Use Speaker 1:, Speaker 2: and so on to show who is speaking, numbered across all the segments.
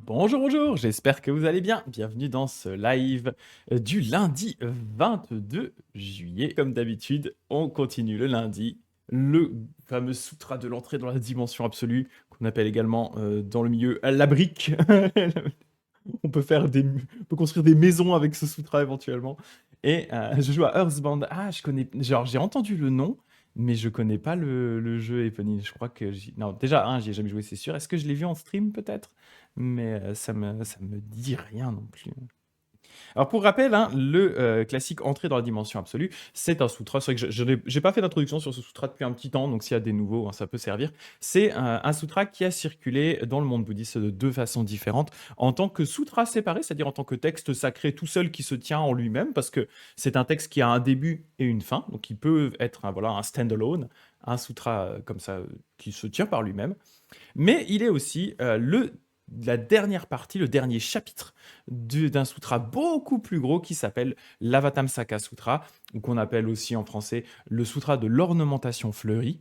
Speaker 1: Bonjour, bonjour, j'espère que vous allez bien. Bienvenue dans ce live du lundi 22 juillet. Comme d'habitude, on continue le lundi, le fameux sutra de l'entrée dans la dimension absolue, qu'on appelle également dans le milieu la brique. On peut construire des maisons avec ce sutra éventuellement. Et je joue à Earthbound. Ah, je connais. Genre, j'ai entendu le nom, mais je connais pas le jeu Eponine. Je crois que non, déjà, j'y ai jamais joué, c'est sûr. Est-ce que je l'ai vu en stream peut-être? Mais ça me dit rien non plus. Alors pour rappel, hein, le classique entrée dans la dimension absolue, c'est un sutra. C'est vrai que je n'ai pas fait d'introduction sur ce sutra depuis un petit temps, donc s'il y a des nouveaux, hein, ça peut servir. C'est un sutra qui a circulé dans le monde bouddhiste de deux façons différentes, en tant que sutra séparé, c'est-à-dire en tant que texte sacré tout seul qui se tient en lui-même, parce que c'est un texte qui a un début et une fin, donc il peut être voilà, un stand-alone, un sutra comme ça qui se tient par lui-même. Mais il est aussi la dernière partie, le dernier chapitre d'un sutra beaucoup plus gros qui s'appelle l'Avatamsaka Sutra, ou qu'on appelle aussi en français le sutra de l'ornementation fleurie,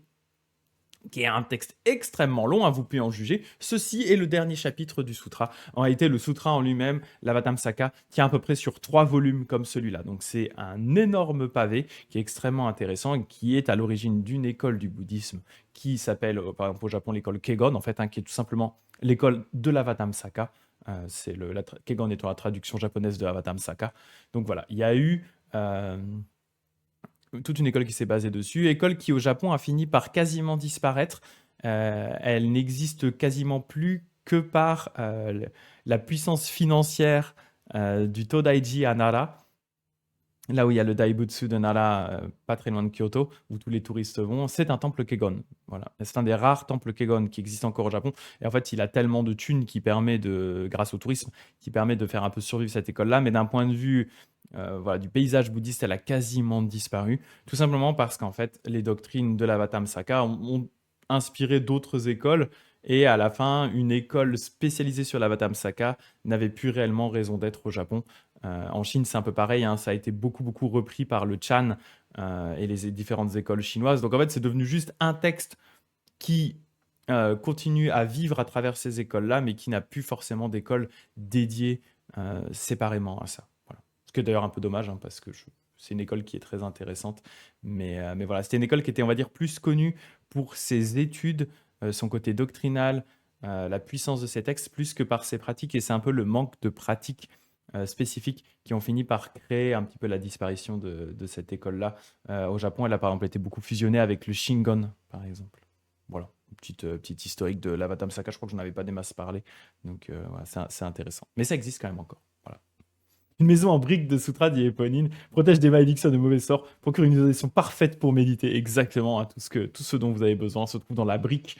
Speaker 1: qui est un texte extrêmement long, hein, vous pouvez en juger. Ceci est le dernier chapitre du sutra. En réalité, le sutra en lui-même, l'Avatamsaka, tient à peu près sur 3 volumes comme celui-là. Donc c'est un énorme pavé qui est extrêmement intéressant et qui est à l'origine d'une école du bouddhisme qui s'appelle, par exemple au Japon, l'école Kegon, en fait, hein, qui est tout simplement l'école de l'Avatamsaka. Kegon étant la traduction japonaise de Avatamsaka. Donc voilà, il y a eu toute une école qui s'est basée dessus, école qui au Japon a fini par quasiment disparaître. Elle n'existe quasiment plus que par la puissance financière du Todaiji à Nara, là où il y a le Daibutsu de Nara, pas très loin de Kyoto, où tous les touristes vont. C'est un temple Kegon. Voilà. C'est un des rares temples Kegon qui existent encore au Japon. Et en fait, il a tellement de thunes grâce au tourisme, qui permet de faire un peu survivre cette école-là. Mais d'un point de vue voilà, du paysage bouddhiste, elle a quasiment disparu. Tout simplement parce qu'en fait, les doctrines de l'Avatamsaka ont inspiré d'autres écoles. Et à la fin, une école spécialisée sur l'Avatamsaka n'avait plus réellement raison d'être au Japon. En Chine, c'est un peu pareil, hein, ça a été beaucoup, beaucoup repris par le Chan et les différentes écoles chinoises. Donc en fait, c'est devenu juste un texte qui continue à vivre à travers ces écoles-là, mais qui n'a plus forcément d'école dédiée séparément à ça. Voilà. Ce qui est d'ailleurs un peu dommage, hein, parce que c'est une école qui est très intéressante. Mais voilà, c'était une école qui était, on va dire, plus connue pour ses études, son côté doctrinal, la puissance de ses textes, plus que par ses pratiques. Et c'est un peu le manque de pratiques spécifiques qui ont fini par créer un petit peu la disparition de cette école-là. Au Japon, elle a par exemple été beaucoup fusionnée avec le Shingon, par exemple. Voilà, petite historique de l'Avatamsaka, je crois que j'en avais pas des masses parlé, donc voilà, c'est intéressant. Mais ça existe quand même encore. Voilà. Une maison en briques de Sutra dit Eponine, protège des malédictions de mauvais sorts, procure une isolation parfaite pour méditer. Exactement, hein, tout ce dont vous avez besoin se trouve dans la brique,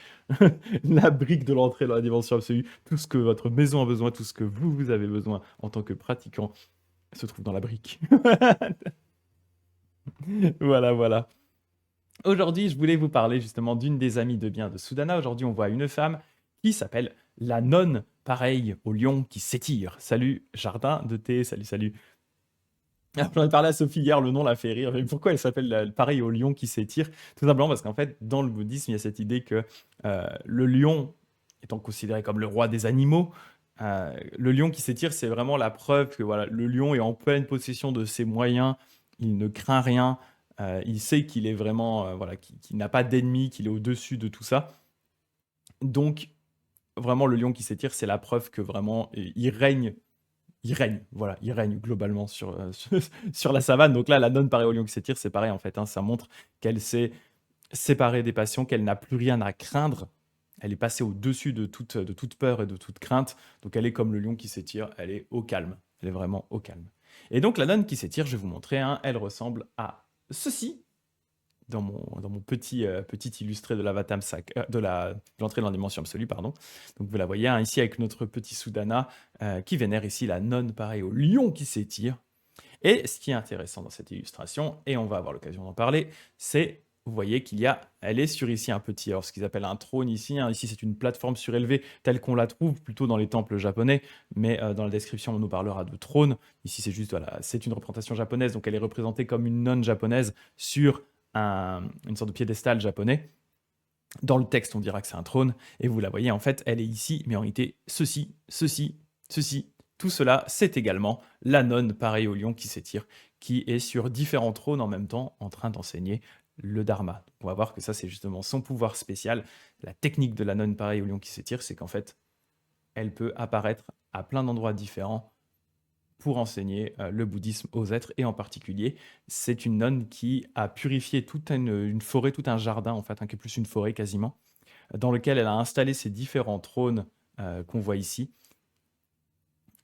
Speaker 1: la brique de l'entrée dans la dimension absolue. Tout ce que votre maison a besoin, tout ce que vous avez besoin en tant que pratiquant se trouve dans la brique. Voilà, voilà. Aujourd'hui, je voulais vous parler justement d'une des amies de bien de Sudana. Aujourd'hui, on voit une femme qui s'appelle la nonne, pareil au lion qui s'étire. Salut, jardin de thé, salut, salut. Alors, j'en ai parlé à Sophie hier, le nom l'a fait rire. Mais pourquoi elle s'appelle pareil au lion qui s'étire? Tout simplement parce qu'en fait, dans le bouddhisme, il y a cette idée que le lion étant considéré comme le roi des animaux, le lion qui s'étire, c'est vraiment la preuve que voilà, le lion est en pleine possession de ses moyens, il ne craint rien, il sait qu'il est vraiment, voilà, qu'il n'a pas d'ennemi, qu'il est au-dessus de tout ça. Donc, vraiment, le lion qui s'étire, c'est la preuve que vraiment, voilà, il règne globalement sur la savane. Donc là, la nonne pareil au lion qui s'étire, c'est pareil en fait, hein, ça montre qu'elle s'est séparée des passions, qu'elle n'a plus rien à craindre. Elle est passée au-dessus de toute peur et de toute crainte. Donc elle est comme le lion qui s'étire, elle est au calme. Elle est vraiment au calme. Et donc la nonne qui s'étire, je vais vous montrer, hein, elle ressemble à ceci dans mon petit illustré de de l'entrée dans la dimension absolue, pardon. Donc vous la voyez, hein, ici avec notre petit Sudana qui vénère ici la nonne, pareil au lion qui s'étire. Et ce qui est intéressant dans cette illustration, et on va avoir l'occasion d'en parler, c'est, vous voyez elle est sur ici un petit, alors ce qu'ils appellent un trône ici, hein. Ici c'est une plateforme surélevée telle qu'on la trouve plutôt dans les temples japonais, mais dans la description on nous parlera de trône. Ici c'est juste, voilà, c'est une représentation japonaise, donc elle est représentée comme une nonne japonaise sur une sorte de piédestal japonais. Dans le texte, on dira que c'est un trône, et vous la voyez, en fait, elle est ici, mais en réalité, ceci, ceci, ceci, tout cela, c'est également la nonne, pareil au lion qui s'étire, qui est sur différents trônes en même temps, en train d'enseigner le dharma. On va voir que ça, c'est justement son pouvoir spécial. La technique de la nonne, pareil au lion qui s'étire, c'est qu'en fait, elle peut apparaître à plein d'endroits différents pour enseigner le bouddhisme aux êtres, et en particulier, c'est une nonne qui a purifié toute une forêt, tout un jardin, en fait, qui est plus une forêt quasiment, dans lequel elle a installé ces différents trônes qu'on voit ici.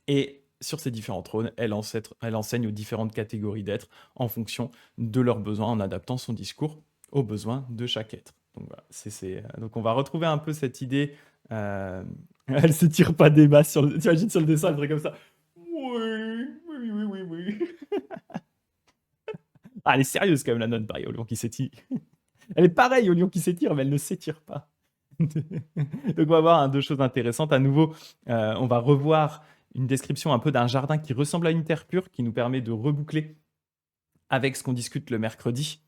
Speaker 1: Et sur ces différents trônes, elle enseigne aux différentes catégories d'êtres en fonction de leurs besoins, en adaptant son discours aux besoins de chaque être. Donc voilà, donc on va retrouver un peu cette idée. Elle s'étire pas des masses sur le... T'imagines sur le dessin, elle ferait comme ça. Oui, oui, oui, oui, oui. Ah, elle est sérieuse quand même, la nonne, pareil au lion qui s'étire. Elle est pareille au lion qui s'étire, mais elle ne s'étire pas. Donc on va voir deux choses intéressantes. À nouveau, on va revoir une description un peu d'un jardin qui ressemble à une terre pure, qui nous permet de reboucler avec ce qu'on discute le mercredi.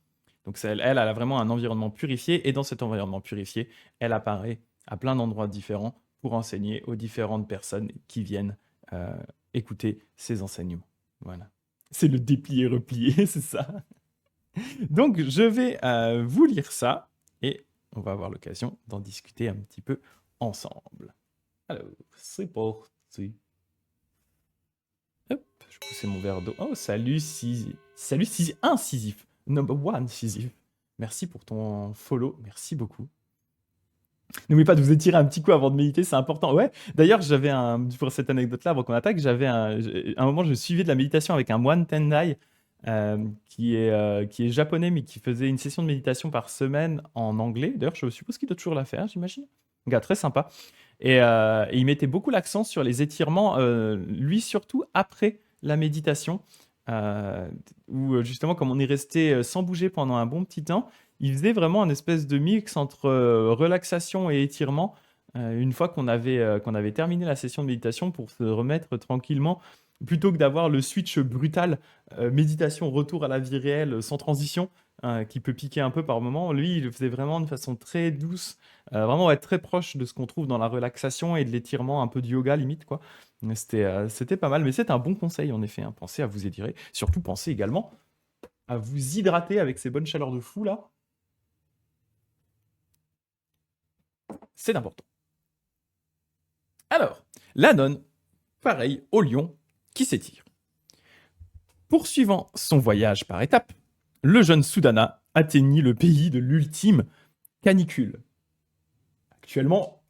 Speaker 1: Donc elle a vraiment un environnement purifié, et dans cet environnement purifié, elle apparaît à plein d'endroits différents pour enseigner aux différentes personnes qui viennent écouter ses enseignements. Voilà. C'est le déplier-replier, c'est ça. Donc je vais vous lire ça, et on va avoir l'occasion d'en discuter un petit peu ensemble. Alors, c'est parti. Hop, je poussais mon verre d'eau. Oh, salut Sisyphe. Salut Sisyphe. Un Sisyphe. Number one Sisyphe. Merci pour ton follow. Merci beaucoup. N'oubliez pas de vous étirer un petit coup avant de méditer, c'est important. Ouais, d'ailleurs, pour cette anecdote-là, avant qu'on attaque, un moment, je suivais de la méditation avec un moine Tendai, qui est japonais, mais qui faisait une session de méditation par semaine en anglais. D'ailleurs, je suppose qu'il doit toujours la faire, j'imagine. Un gars très sympa. Et il mettait beaucoup l'accent sur les étirements, lui surtout après la méditation, où justement, comme on est resté sans bouger pendant un bon petit temps, il faisait vraiment un espèce de mix entre relaxation et étirement, une fois qu'on avait terminé la session de méditation, pour se remettre tranquillement, plutôt que d'avoir le switch brutal, méditation, retour à la vie réelle, sans transition, qui peut piquer un peu par moment. Lui, il le faisait vraiment de façon très douce, vraiment être très proche de ce qu'on trouve dans la relaxation et de l'étirement, un peu de yoga limite, quoi. C'était pas mal, mais c'est un bon conseil en effet, hein. Pensez à vous étirer, surtout pensez également à vous hydrater avec ces bonnes chaleurs de fou là. C'est important. Alors, la nonne, pareil au lion qui s'étire. Poursuivant son voyage par étapes, le jeune Soudana atteignit le pays de l'ultime canicule. Actuellement,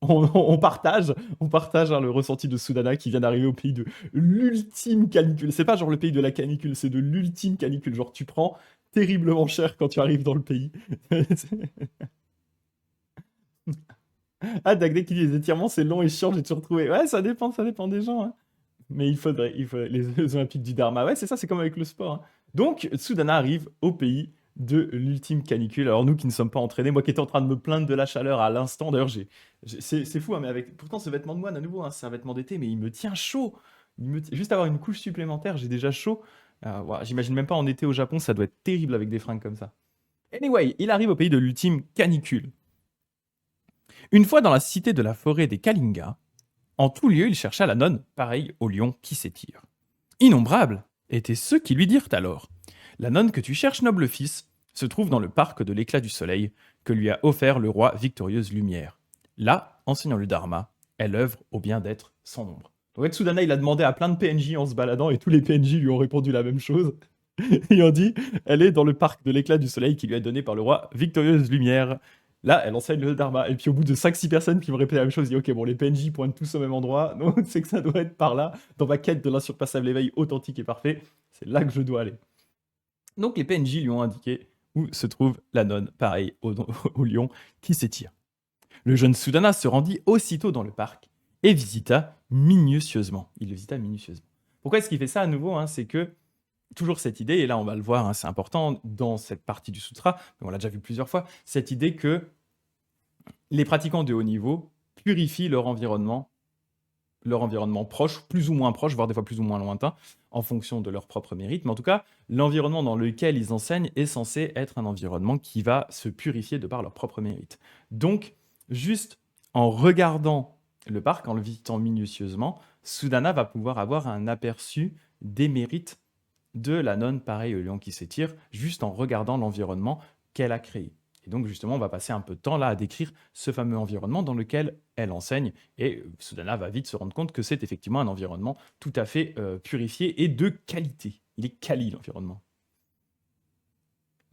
Speaker 1: on partage le ressenti de Soudana qui vient d'arriver au pays de l'ultime canicule. C'est pas genre le pays de la canicule, c'est de l'ultime canicule. Genre tu prends terriblement cher quand tu arrives dans le pays. Ah, Dagday qui dit les étirements c'est long et chiant, j'ai toujours trouvé. Ouais, ça dépend des gens, hein. Mais il faudrait les Jeux Olympiques du Dharma. Ouais, c'est ça, c'est comme avec le sport, hein. Donc, Soudana arrive au pays de l'ultime canicule. Alors, nous qui ne sommes pas entraînés, moi qui étais en train de me plaindre de la chaleur à l'instant, d'ailleurs, c'est fou, hein, mais pourtant, ce vêtement de moine, à nouveau, hein, c'est un vêtement d'été, mais il me tient chaud. Juste avoir une couche supplémentaire, j'ai déjà chaud. Voilà, j'imagine même pas en été au Japon, ça doit être terrible avec des fringues comme ça. Anyway, il arrive au pays de l'ultime canicule. Une fois dans la cité de la forêt des Kalinga, en tout lieu, il chercha la nonne, pareil au lion qui s'étire. Innombrables étaient ceux qui lui dirent alors : la nonne que tu cherches, noble fils, se trouve dans le parc de l'éclat du soleil que lui a offert le roi Victorieuse Lumière. Là, enseignant le Dharma, elle œuvre au bien d'être sans nombre. Donc Tsudana, il a demandé à plein de PNJ en se baladant, et tous les PNJ lui ont répondu la même chose. Ils ont dit : elle est dans le parc de l'éclat du soleil qui lui est donné par le roi Victorieuse Lumière. Là, elle enseigne le Dharma. Et puis au bout de 5-6 personnes qui me répétaient la même chose, je dis ok, bon, les PNJ pointent tous au même endroit, donc c'est que ça doit être par là, dans ma quête de l'insurpassable éveil authentique et parfait, c'est là que je dois aller. Donc les PNJ lui ont indiqué où se trouve la nonne, pareil au lion qui s'étire. Le jeune Soudana se rendit aussitôt dans le parc et visita minutieusement. Il le visita minutieusement. Pourquoi est-ce qu'il fait ça à nouveau, hein? C'est que toujours cette idée, et là on va le voir, hein, c'est important dans cette partie du sutra, mais on l'a déjà vu plusieurs fois, cette idée que les pratiquants de haut niveau purifient leur environnement leur environnement proche, plus ou moins proche, voire des fois plus ou moins lointain, en fonction de leur propre mérite. Mais en tout cas, l'environnement dans lequel ils enseignent est censé être un environnement qui va se purifier de par leur propre mérite. Donc, juste en regardant le parc, en le visitant minutieusement, Sudana va pouvoir avoir un aperçu des mérites de la nonne pareille au lion qui s'étire, juste en regardant l'environnement qu'elle a créé. Et donc justement, on va passer un peu de temps là à décrire ce fameux environnement dans lequel elle enseigne. Et Sudana va vite se rendre compte que c'est effectivement un environnement tout à fait purifié et de qualité. Il est quali l'environnement.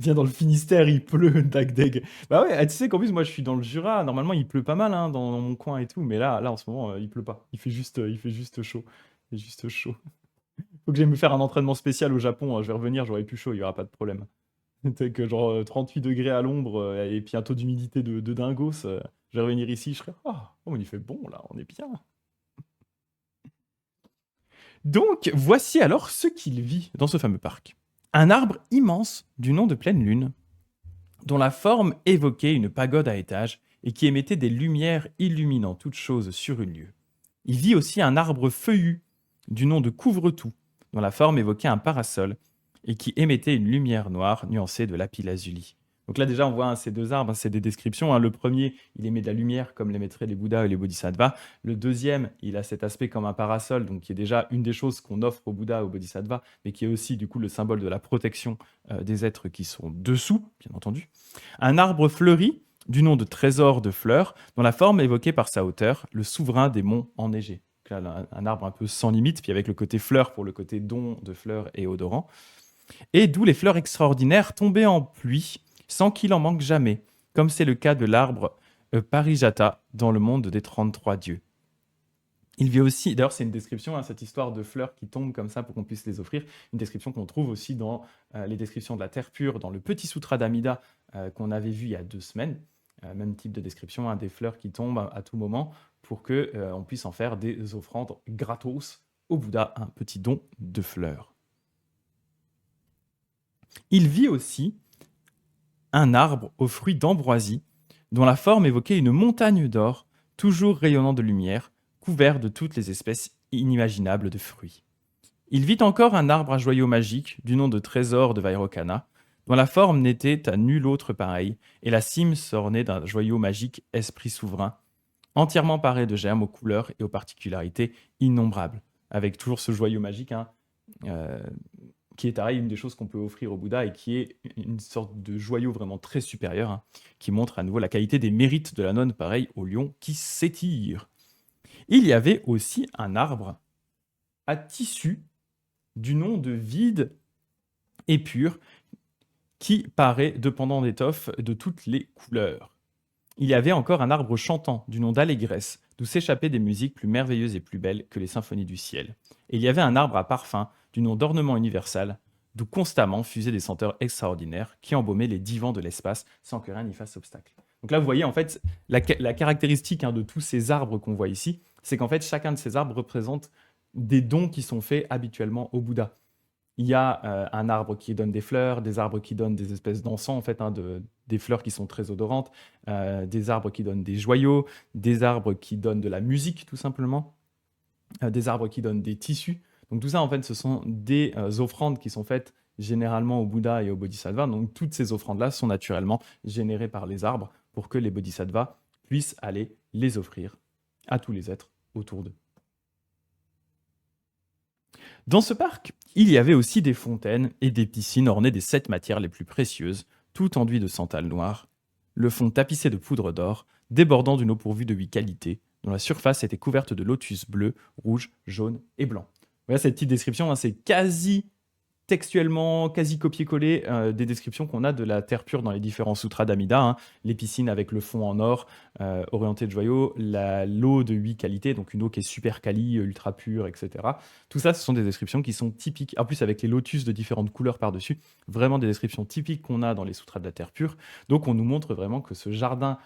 Speaker 1: Viens dans le Finistère, il pleut, dag dag. Bah ouais, tu sais qu'en plus, moi je suis dans le Jura, normalement il pleut pas mal hein, dans mon coin et tout, mais là en ce moment, il pleut pas. Il fait juste chaud. Il fait juste chaud. Faut que j'aille me faire un entraînement spécial au Japon, je vais revenir, j'aurai plus chaud, il y aura pas de problème. C'est que genre 38 degrés à l'ombre et puis un taux d'humidité de dingos, je vais revenir ici, je serai oh, il fait bon là, on est bien. Donc voici alors ce qu'il vit dans ce fameux parc. Un arbre immense du nom de pleine lune, dont la forme évoquait une pagode à étages et qui émettait des lumières illuminant toutes choses sur une lieue. Il vit aussi un arbre feuillu du nom de couvre-tout, dont la forme évoquait un parasol et qui émettait une lumière noire nuancée de lapis-lazuli. Donc là déjà on voit ces deux arbres, c'est des descriptions. Le premier, il émet de la lumière comme l'émettraient les Bouddhas et les Bodhisattvas. Le deuxième, il a cet aspect comme un parasol, donc qui est déjà une des choses qu'on offre aux Bouddhas et aux Bodhisattvas, mais qui est aussi du coup le symbole de la protection des êtres qui sont dessous, bien entendu. Un arbre fleuri, du nom de trésor de fleurs, dont la forme évoquée par sa hauteur, le souverain des monts enneigés. Donc là, un arbre un peu sans limite, puis avec le côté fleur pour le côté don de fleurs et odorant. Et d'où les fleurs extraordinaires tombées en pluie, sans qu'il en manque jamais, comme c'est le cas de l'arbre Parijata dans le monde des 33 dieux. Il vit aussi, d'ailleurs c'est une description, cette histoire de fleurs qui tombent comme ça pour qu'on puisse les offrir, une description qu'on trouve aussi dans les descriptions de la terre pure, dans le petit sutra d'Amida qu'on avait vu il y a 2 semaines. Même type de description, des fleurs qui tombent à tout moment pour qu'on puisse en faire des offrandes gratos au Bouddha, un petit don de fleurs. Il vit aussi un arbre aux fruits d'ambroisie, dont la forme évoquait une montagne d'or, toujours rayonnant de lumière, couvert de toutes les espèces inimaginables de fruits. Il vit encore un arbre à joyaux magiques, du nom de trésor de Vairocana, dont la forme n'était à nul autre pareil, et la cime s'ornait d'un joyau magique esprit souverain, entièrement paré de germes aux couleurs et aux particularités innombrables, avec toujours ce joyau magique, qui est pareil, une des choses qu'on peut offrir au Bouddha et qui est une sorte de joyau vraiment très supérieur, qui montre à nouveau la qualité des mérites de la nonne, pareil au lion qui s'étire. Il y avait aussi un arbre à tissu du nom de vide et pur, qui paraît dépendant d'étoffes de toutes les couleurs. Il y avait encore un arbre chantant du nom d'allégresse, d'où s'échappaient des musiques plus merveilleuses et plus belles que les symphonies du ciel. Et il y avait un arbre à parfum du nom d'ornement universal, d'où constamment fusaient des senteurs extraordinaires qui embaumaient les divans de l'espace sans que rien n'y fasse obstacle. Donc là, vous voyez, en fait, la caractéristique de tous ces arbres qu'on voit ici, c'est qu'en fait, chacun de ces arbres représente des dons qui sont faits habituellement au Bouddha. Il y a un arbre qui donne des fleurs, des arbres qui donnent des espèces d'encens, en fait, des fleurs qui sont très odorantes, des arbres qui donnent des joyaux, des arbres qui donnent de la musique, tout simplement, des arbres qui donnent des tissus. Donc tout ça, en fait, ce sont des offrandes qui sont faites généralement au Bouddha et au Bodhisattva. Donc toutes ces offrandes-là sont naturellement générées par les arbres pour que les Bodhisattvas puissent aller les offrir à tous les êtres autour d'eux. Dans ce parc, il y avait aussi des fontaines et des piscines ornées des 7 matières les plus précieuses, tout enduit de santal noir, le fond tapissé de poudre d'or, débordant d'une eau pourvue de 8 qualités, dont la surface était couverte de lotus bleus, rouges, jaunes et blancs. Voilà cette petite description, c'est quasi textuellement, quasi copier-coller des descriptions qu'on a de la terre pure dans les différents sutras d'Amida. Les piscines avec le fond en or, orienté de joyaux, l'eau de 8 qualités, donc une eau qui est super quali, ultra pure, etc. Tout ça, ce sont des descriptions qui sont typiques. En plus, avec les lotus de différentes couleurs par-dessus, vraiment des descriptions typiques qu'on a dans les sutras de la terre pure. Donc, on nous montre vraiment que ce jardin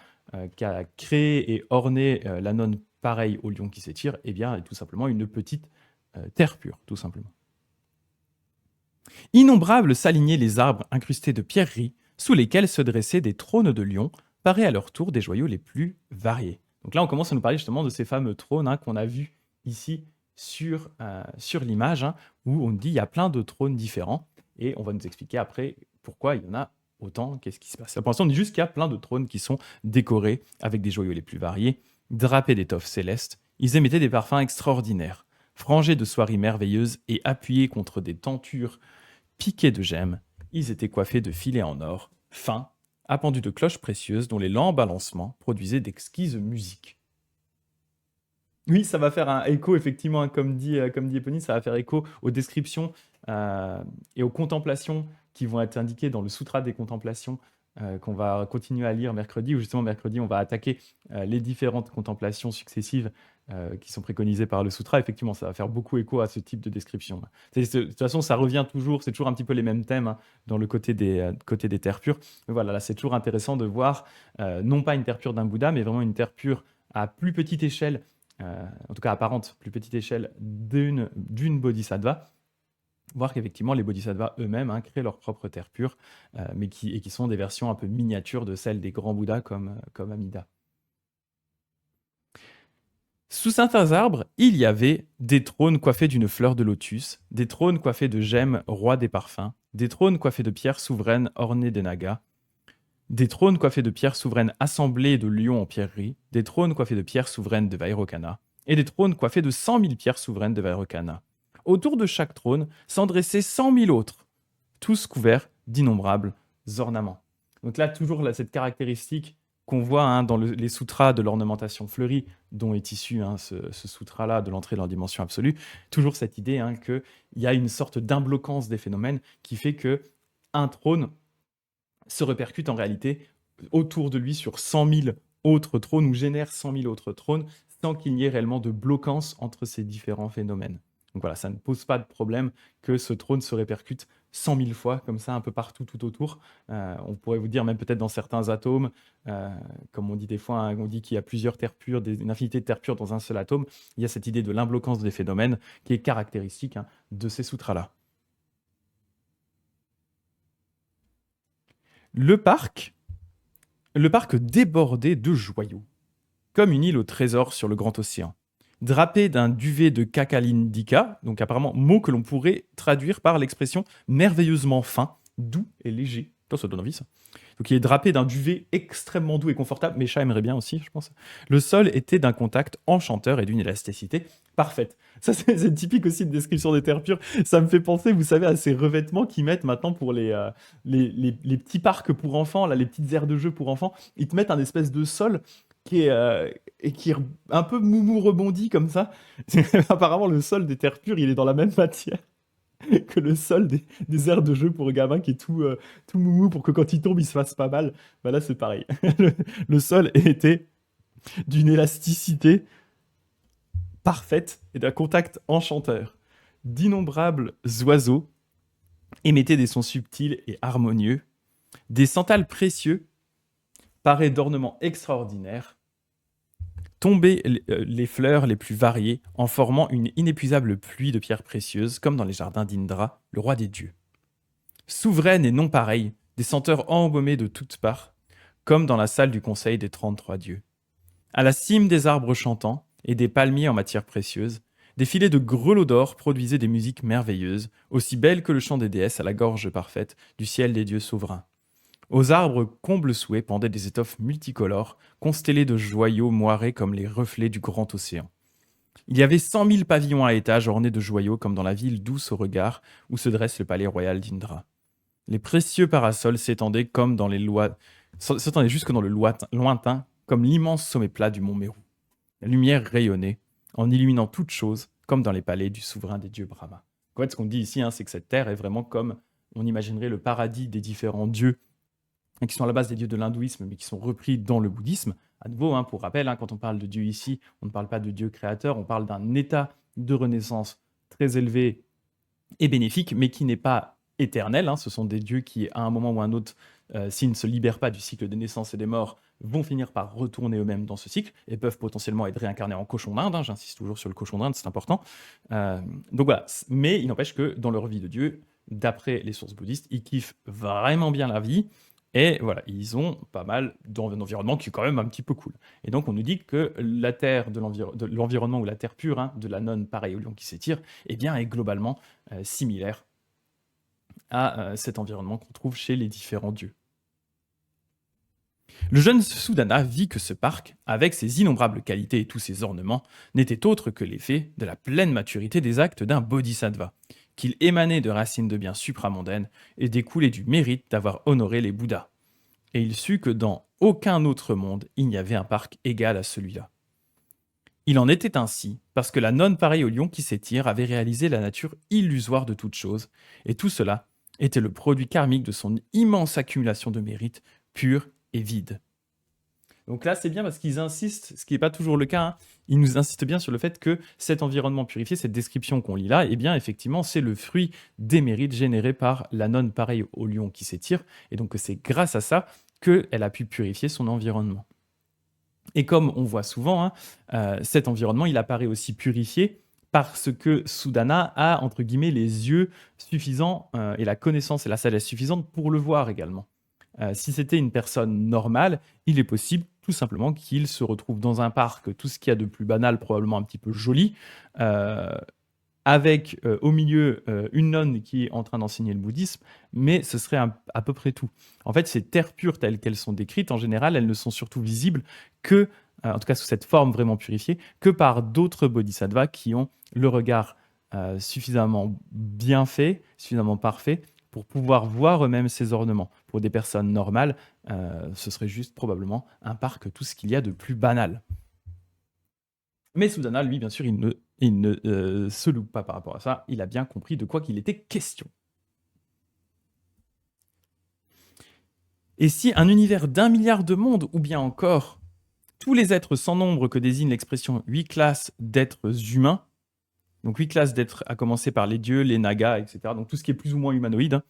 Speaker 1: qu'a créé et orné la nonne pareil au lion qui s'étire, eh bien, est tout simplement une petite terre pure, tout simplement. Innombrables s'alignaient les arbres incrustés de pierreries, sous lesquels se dressaient des trônes de lions, parés à leur tour des joyaux les plus variés. Donc là, on commence à nous parler justement de ces fameux trônes qu'on a vus ici sur l'image, hein, où on dit il y a plein de trônes différents, et on va nous expliquer après pourquoi il y en a autant, qu'est-ce qui se passe. Là, pour l'instant, on dit juste qu'il y a plein de trônes qui sont décorés avec des joyaux les plus variés, drapés d'étoffes célestes. Ils émettaient des parfums extraordinaires, frangés de soieries merveilleuses et appuyés contre des tentures piquées de gemmes. Ils étaient coiffés de filets en or, fins, appendus de cloches précieuses dont les lents balancements produisaient d'exquises musiques. Oui, ça va faire un écho, effectivement, hein, comme dit Eponine, ça va faire écho aux descriptions et aux contemplations qui vont être indiquées dans le Sutra des contemplations qu'on va continuer à lire mercredi, où justement mercredi, on va attaquer les différentes contemplations successives qui sont préconisées par le Sutra. Effectivement, ça va faire beaucoup écho à ce type de description. De toute façon, ça revient toujours, c'est toujours un petit peu les mêmes thèmes, hein, dans le côté des terres pures. Mais voilà, là, c'est toujours intéressant de voir non pas une terre pure d'un Bouddha, mais vraiment une terre pure à plus petite échelle, en tout cas apparente, plus petite échelle d'une bodhisattva, voir qu'effectivement les bodhisattvas eux-mêmes, hein, créent leur propre terre pure, mais qui sont des versions un peu miniatures de celles des grands Bouddhas comme Amida. Sous certains arbres, il y avait des trônes coiffés d'une fleur de lotus, des trônes coiffés de gemmes, roi des parfums, des trônes coiffés de pierres souveraines ornées des nagas, des trônes coiffés de pierres souveraines assemblées de lions en pierreries, des trônes coiffés de pierres souveraines de Vairocana, et des trônes coiffés de 100 000 pierres souveraines de Vairocana. Autour de chaque trône s'en dressaient 100 000 autres, tous couverts d'innombrables ornements. Donc là, toujours là, cette caractéristique qu'on voit, hein, dans les sutras de l'ornementation fleurie, dont est issu, hein, ce sutra-là de l'entrée dans la dimension absolue, toujours cette idée, hein, qu'il y a une sorte d'imbloquance des phénomènes qui fait que un trône se répercute en réalité autour de lui sur 100 000 autres trônes, ou génère 100 000 autres trônes, sans qu'il n'y ait réellement de bloquance entre ces différents phénomènes. Donc voilà, ça ne pose pas de problème que ce trône se répercute 100 000 fois, comme ça, un peu partout, tout autour. On pourrait vous dire, même peut-être dans certains atomes, comme on dit des fois, hein, on dit qu'il y a plusieurs terres pures, une infinité de terres pures dans un seul atome. Il y a cette idée de l'imbloquance des phénomènes qui est caractéristique, hein, de ces sutras-là. Le parc débordait de joyaux, comme une île au trésor sur le grand océan, drapé d'un duvet de cacalindica, donc apparemment mot que l'on pourrait traduire par l'expression merveilleusement fin, doux et léger. Oh, ça donne envie, ça. Donc il est drapé d'un duvet extrêmement doux et confortable. Mes chats aimeraient bien aussi, je pense. Le sol était d'un contact enchanteur et d'une élasticité parfaite. Ça, c'est typique aussi de description des terres pures. Ça me fait penser, vous savez, à ces revêtements qu'ils mettent maintenant pour les petits parcs pour enfants, là, les petites aires de jeu pour enfants. Ils te mettent un espèce de sol qui est un peu moumou rebondi comme ça. Apparemment, le sol des terres pures, il est dans la même matière que le sol des aires de jeu pour gamin qui est tout moumou pour que quand il tombe, il se fasse pas mal. Bah là, c'est pareil. Le sol était d'une élasticité parfaite et d'un contact enchanteur. D'innombrables oiseaux émettaient des sons subtils et harmonieux. Des sandales précieux, parés d'ornements extraordinaires, tombaient les fleurs les plus variées en formant une inépuisable pluie de pierres précieuses, comme dans les jardins d'Indra, le roi des dieux. Souveraines et non pareilles, des senteurs embaumées de toutes parts, comme dans la salle du conseil des 33 dieux. À la cime des arbres chantants et des palmiers en matière précieuse, des filets de grelots d'or produisaient des musiques merveilleuses, aussi belles que le chant des déesses à la gorge parfaite du ciel des dieux souverains. Aux arbres comble souhait pendaient des étoffes multicolores, constellées de joyaux moirés comme les reflets du grand océan. Il y avait 100 000 pavillons à étages ornés de joyaux comme dans la ville douce au regard où se dresse le palais royal d'Indra. Les précieux parasols s'étendaient s'étendaient jusque dans le lointain, comme l'immense sommet plat du mont Méru. La lumière rayonnait, en illuminant toute chose, comme dans les palais du souverain des dieux Brahma. En fait, ce qu'on dit ici, hein, c'est que cette terre est vraiment comme on imaginerait le paradis des différents dieux, qui sont à la base des dieux de l'hindouisme, mais qui sont repris dans le bouddhisme. À nouveau, hein, pour rappel, hein, quand on parle de Dieu ici, on ne parle pas de Dieu créateur, on parle d'un état de renaissance très élevé et bénéfique, mais qui n'est pas éternel. Hein. Ce sont des dieux qui, à un moment ou à un autre, s'ils ne se libèrent pas du cycle des naissances et des morts, vont finir par retourner eux-mêmes dans ce cycle et peuvent potentiellement être réincarnés en cochon d'Inde. Hein. J'insiste toujours sur le cochon d'Inde, c'est important. Donc voilà, mais il n'empêche que dans leur vie de Dieu, d'après les sources bouddhistes, ils kiffent vraiment bien la vie Et voilà, ils ont pas mal d'un environnement qui est quand même un petit peu cool. Et donc, on nous dit que la Terre de l'environnement ou la Terre pure de la nonne pareille au lion qui s'étire, eh bien, est globalement similaire à cet environnement qu'on trouve chez les différents dieux. Le jeune Sudana vit que ce parc, avec ses innombrables qualités et tous ses ornements, n'était autre que l'effet de la pleine maturité des actes d'un bodhisattva, qu'il émanait de racines de biens supramondaines et découlait du mérite d'avoir honoré les Bouddhas. Et il sut que dans aucun autre monde il n'y avait un parc égal à celui-là. Il en était ainsi parce que la nonne pareille au lion qui s'étire avait réalisé la nature illusoire de toute chose, et tout cela était le produit karmique de son immense accumulation de mérites purs et vides. Donc là, c'est bien parce qu'ils insistent, ce qui n'est pas toujours le cas, ils nous insistent bien sur le fait que cet environnement purifié, cette description qu'on lit là, eh bien effectivement, c'est le fruit des mérites générés par la nonne pareille au lion qui s'étire, et donc que c'est grâce à ça qu'elle a pu purifier son environnement. Et comme on voit souvent, cet environnement, il apparaît aussi purifié parce que Sudana a, entre guillemets, les yeux suffisants et la connaissance et la sagesse suffisante pour le voir également. Si c'était une personne normale, il est possible tout simplement qu'il se retrouve dans un parc, tout ce qu'il y a de plus banal, probablement un petit peu joli, euh, avec au milieu une nonne qui est en train d'enseigner le bouddhisme, mais ce serait à peu près tout. En fait, ces terres pures telles qu'elles sont décrites, en général, elles ne sont surtout visibles que, en tout cas sous cette forme vraiment purifiée, que par d'autres bodhisattvas qui ont le regard suffisamment bien fait, suffisamment parfait, pour pouvoir voir eux-mêmes ces ornements. Pour des personnes normales, ce serait juste probablement un parc, tout ce qu'il y a de plus banal. Mais Sudana, lui, bien sûr, il ne se loupe pas par rapport à ça. Il a bien compris de quoi qu'il était question. Et si un univers d'1 milliard de mondes, ou bien encore tous les êtres sans nombre que désigne l'expression 8 classes d'êtres humains, donc 8 classes d'êtres à commencer par les dieux, les nagas, etc., donc tout ce qui est plus ou moins humanoïde,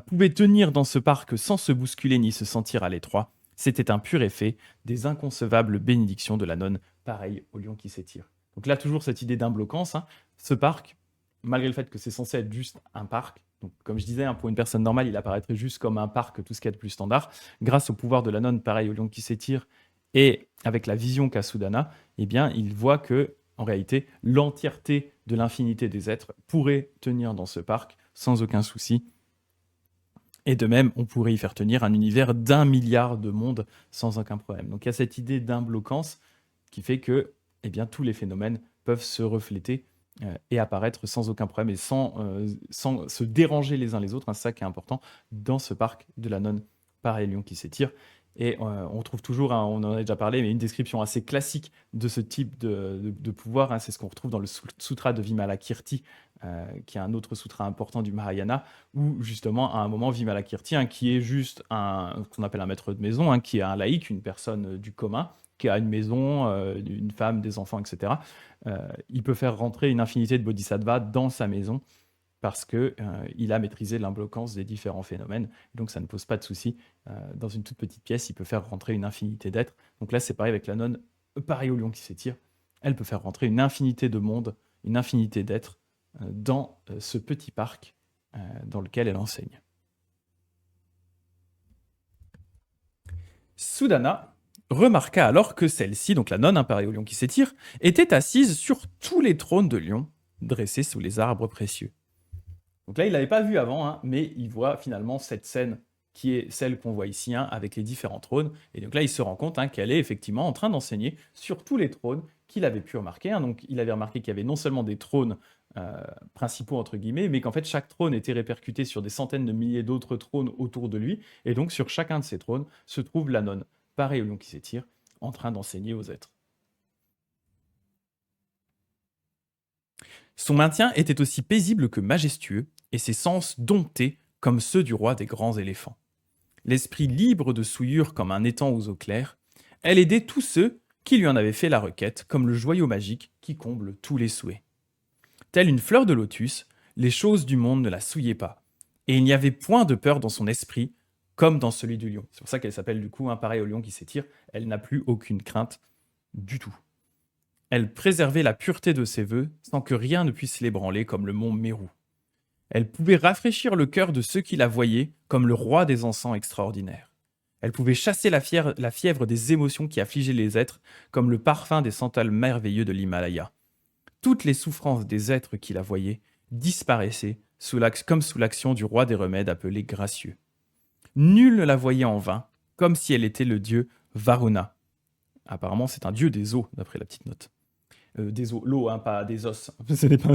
Speaker 1: pouvaient tenir dans ce parc sans se bousculer ni se sentir à l'étroit, c'était un pur effet des inconcevables bénédictions de la nonne, pareil au lion qui s'étire. Donc là, toujours cette idée d'imblocance. Ce parc, malgré le fait que c'est censé être juste un parc, donc comme je disais, pour une personne normale, il apparaîtrait juste comme un parc, tout ce qu'il y a de plus standard. Grâce au pouvoir de la nonne, pareil au lion qui s'étire, et avec la vision qu'a Sudana, eh bien, il voit que, en réalité, l'entièreté de l'infinité des êtres pourrait tenir dans ce parc sans aucun souci. Et de même, on pourrait y faire tenir un univers d'1 milliard de mondes sans aucun problème. Donc il y a cette idée d'imblocance qui fait que tous les phénomènes peuvent se refléter et apparaître sans aucun problème et sans se déranger les uns les autres. C'est ça qui est important dans ce parc de la nonne pareil lion qui s'étire. Et on trouve toujours, on en a déjà parlé, mais une description assez classique de ce type de pouvoir. C'est ce qu'on retrouve dans le Sutra de Vimalakirti, qui est un autre sutra important du Mahayana, où justement, à un moment, Vimalakirti, qui est juste ce qu'on appelle un maître de maison, qui est un laïc, une personne du commun, qui a une maison, une femme, des enfants, etc. Il peut faire rentrer une infinité de bodhisattvas dans sa maison parce qu'il a maîtrisé l'imblocance des différents phénomènes. Donc ça ne pose pas de souci. Dans une toute petite pièce, il peut faire rentrer une infinité d'êtres. Donc là, c'est pareil avec la nonne, pareil au lion qui s'étire. Elle peut faire rentrer une infinité de mondes, une infinité d'êtres dans ce petit parc dans lequel elle enseigne. Sudana remarqua alors que celle-ci, donc la nonne pareil au lion qui s'étire, était assise sur tous les trônes de lions dressés sous les arbres précieux. Donc là, il ne l'avait pas vu avant, mais il voit finalement cette scène qui est celle qu'on voit ici, avec les différents trônes. Et donc là, il se rend compte qu'elle est effectivement en train d'enseigner sur tous les trônes qu'il avait pu remarquer. Donc il avait remarqué qu'il y avait non seulement des trônes principaux, entre guillemets, mais qu'en fait, chaque trône était répercuté sur des centaines de milliers d'autres trônes autour de lui. Et donc, sur chacun de ces trônes se trouve la nonne, pareil au lion qui s'étire, en train d'enseigner aux êtres. Son maintien était aussi paisible que majestueux, et ses sens domptés comme ceux du roi des grands éléphants. L'esprit libre de souillure comme un étang aux eaux claires, elle aidait tous ceux qui lui en avaient fait la requête, comme le joyau magique qui comble tous les souhaits. Telle une fleur de lotus, les choses du monde ne la souillaient pas, et il n'y avait point de peur dans son esprit, comme dans celui du lion. C'est pour ça qu'elle s'appelle du coup pareil au lion qui s'étire, elle n'a plus aucune crainte du tout. Elle préservait la pureté de ses vœux sans que rien ne puisse l'ébranler comme le mont Mérou. Elle pouvait rafraîchir le cœur de ceux qui la voyaient comme le roi des encens extraordinaires. Elle pouvait chasser la fièvre des émotions qui affligeaient les êtres comme le parfum des sandals merveilleux de l'Himalaya. Toutes les souffrances des êtres qui la voyaient disparaissaient comme sous l'action du roi des remèdes appelé gracieux. Nul ne la voyait en vain, comme si elle était le dieu Varuna. Apparemment, c'est un dieu des eaux, d'après la petite note. Des os, l'eau, hein, pas des os. Ce n'est pas...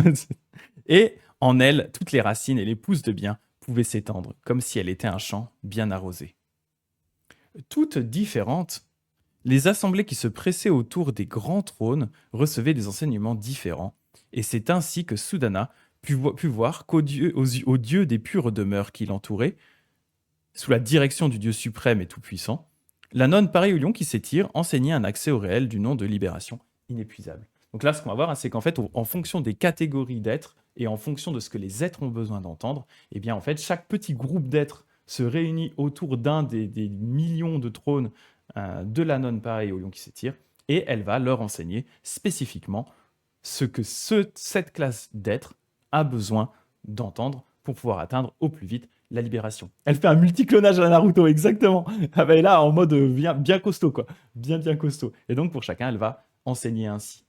Speaker 1: Et en elle, toutes les racines et les pousses de bien pouvaient s'étendre, comme si elle était un champ bien arrosé. Toutes différentes, les assemblées qui se pressaient autour des grands trônes recevaient des enseignements différents, et c'est ainsi que Sudana put voir qu'aux dieux des pures demeures qui l'entouraient, sous la direction du Dieu suprême et tout-puissant, la nonne pareille au lion qui s'étire enseignait un accès au réel du nom de libération inépuisable. Donc là, ce qu'on va voir, hein, c'est qu'en fait, en fonction des catégories d'êtres et en fonction de ce que les êtres ont besoin d'entendre, eh bien, en fait, chaque petit groupe d'êtres se réunit autour d'un des millions de trônes de la nonne pareille au lion qui s'étire, et elle va leur enseigner spécifiquement ce que cette classe d'êtres a besoin d'entendre pour pouvoir atteindre au plus vite la libération. Elle fait un multiclonage à la Naruto, exactement. Ah bah, là, en mode bien costaud, quoi. Bien costaud. Et donc, pour chacun, elle va enseigner ainsi.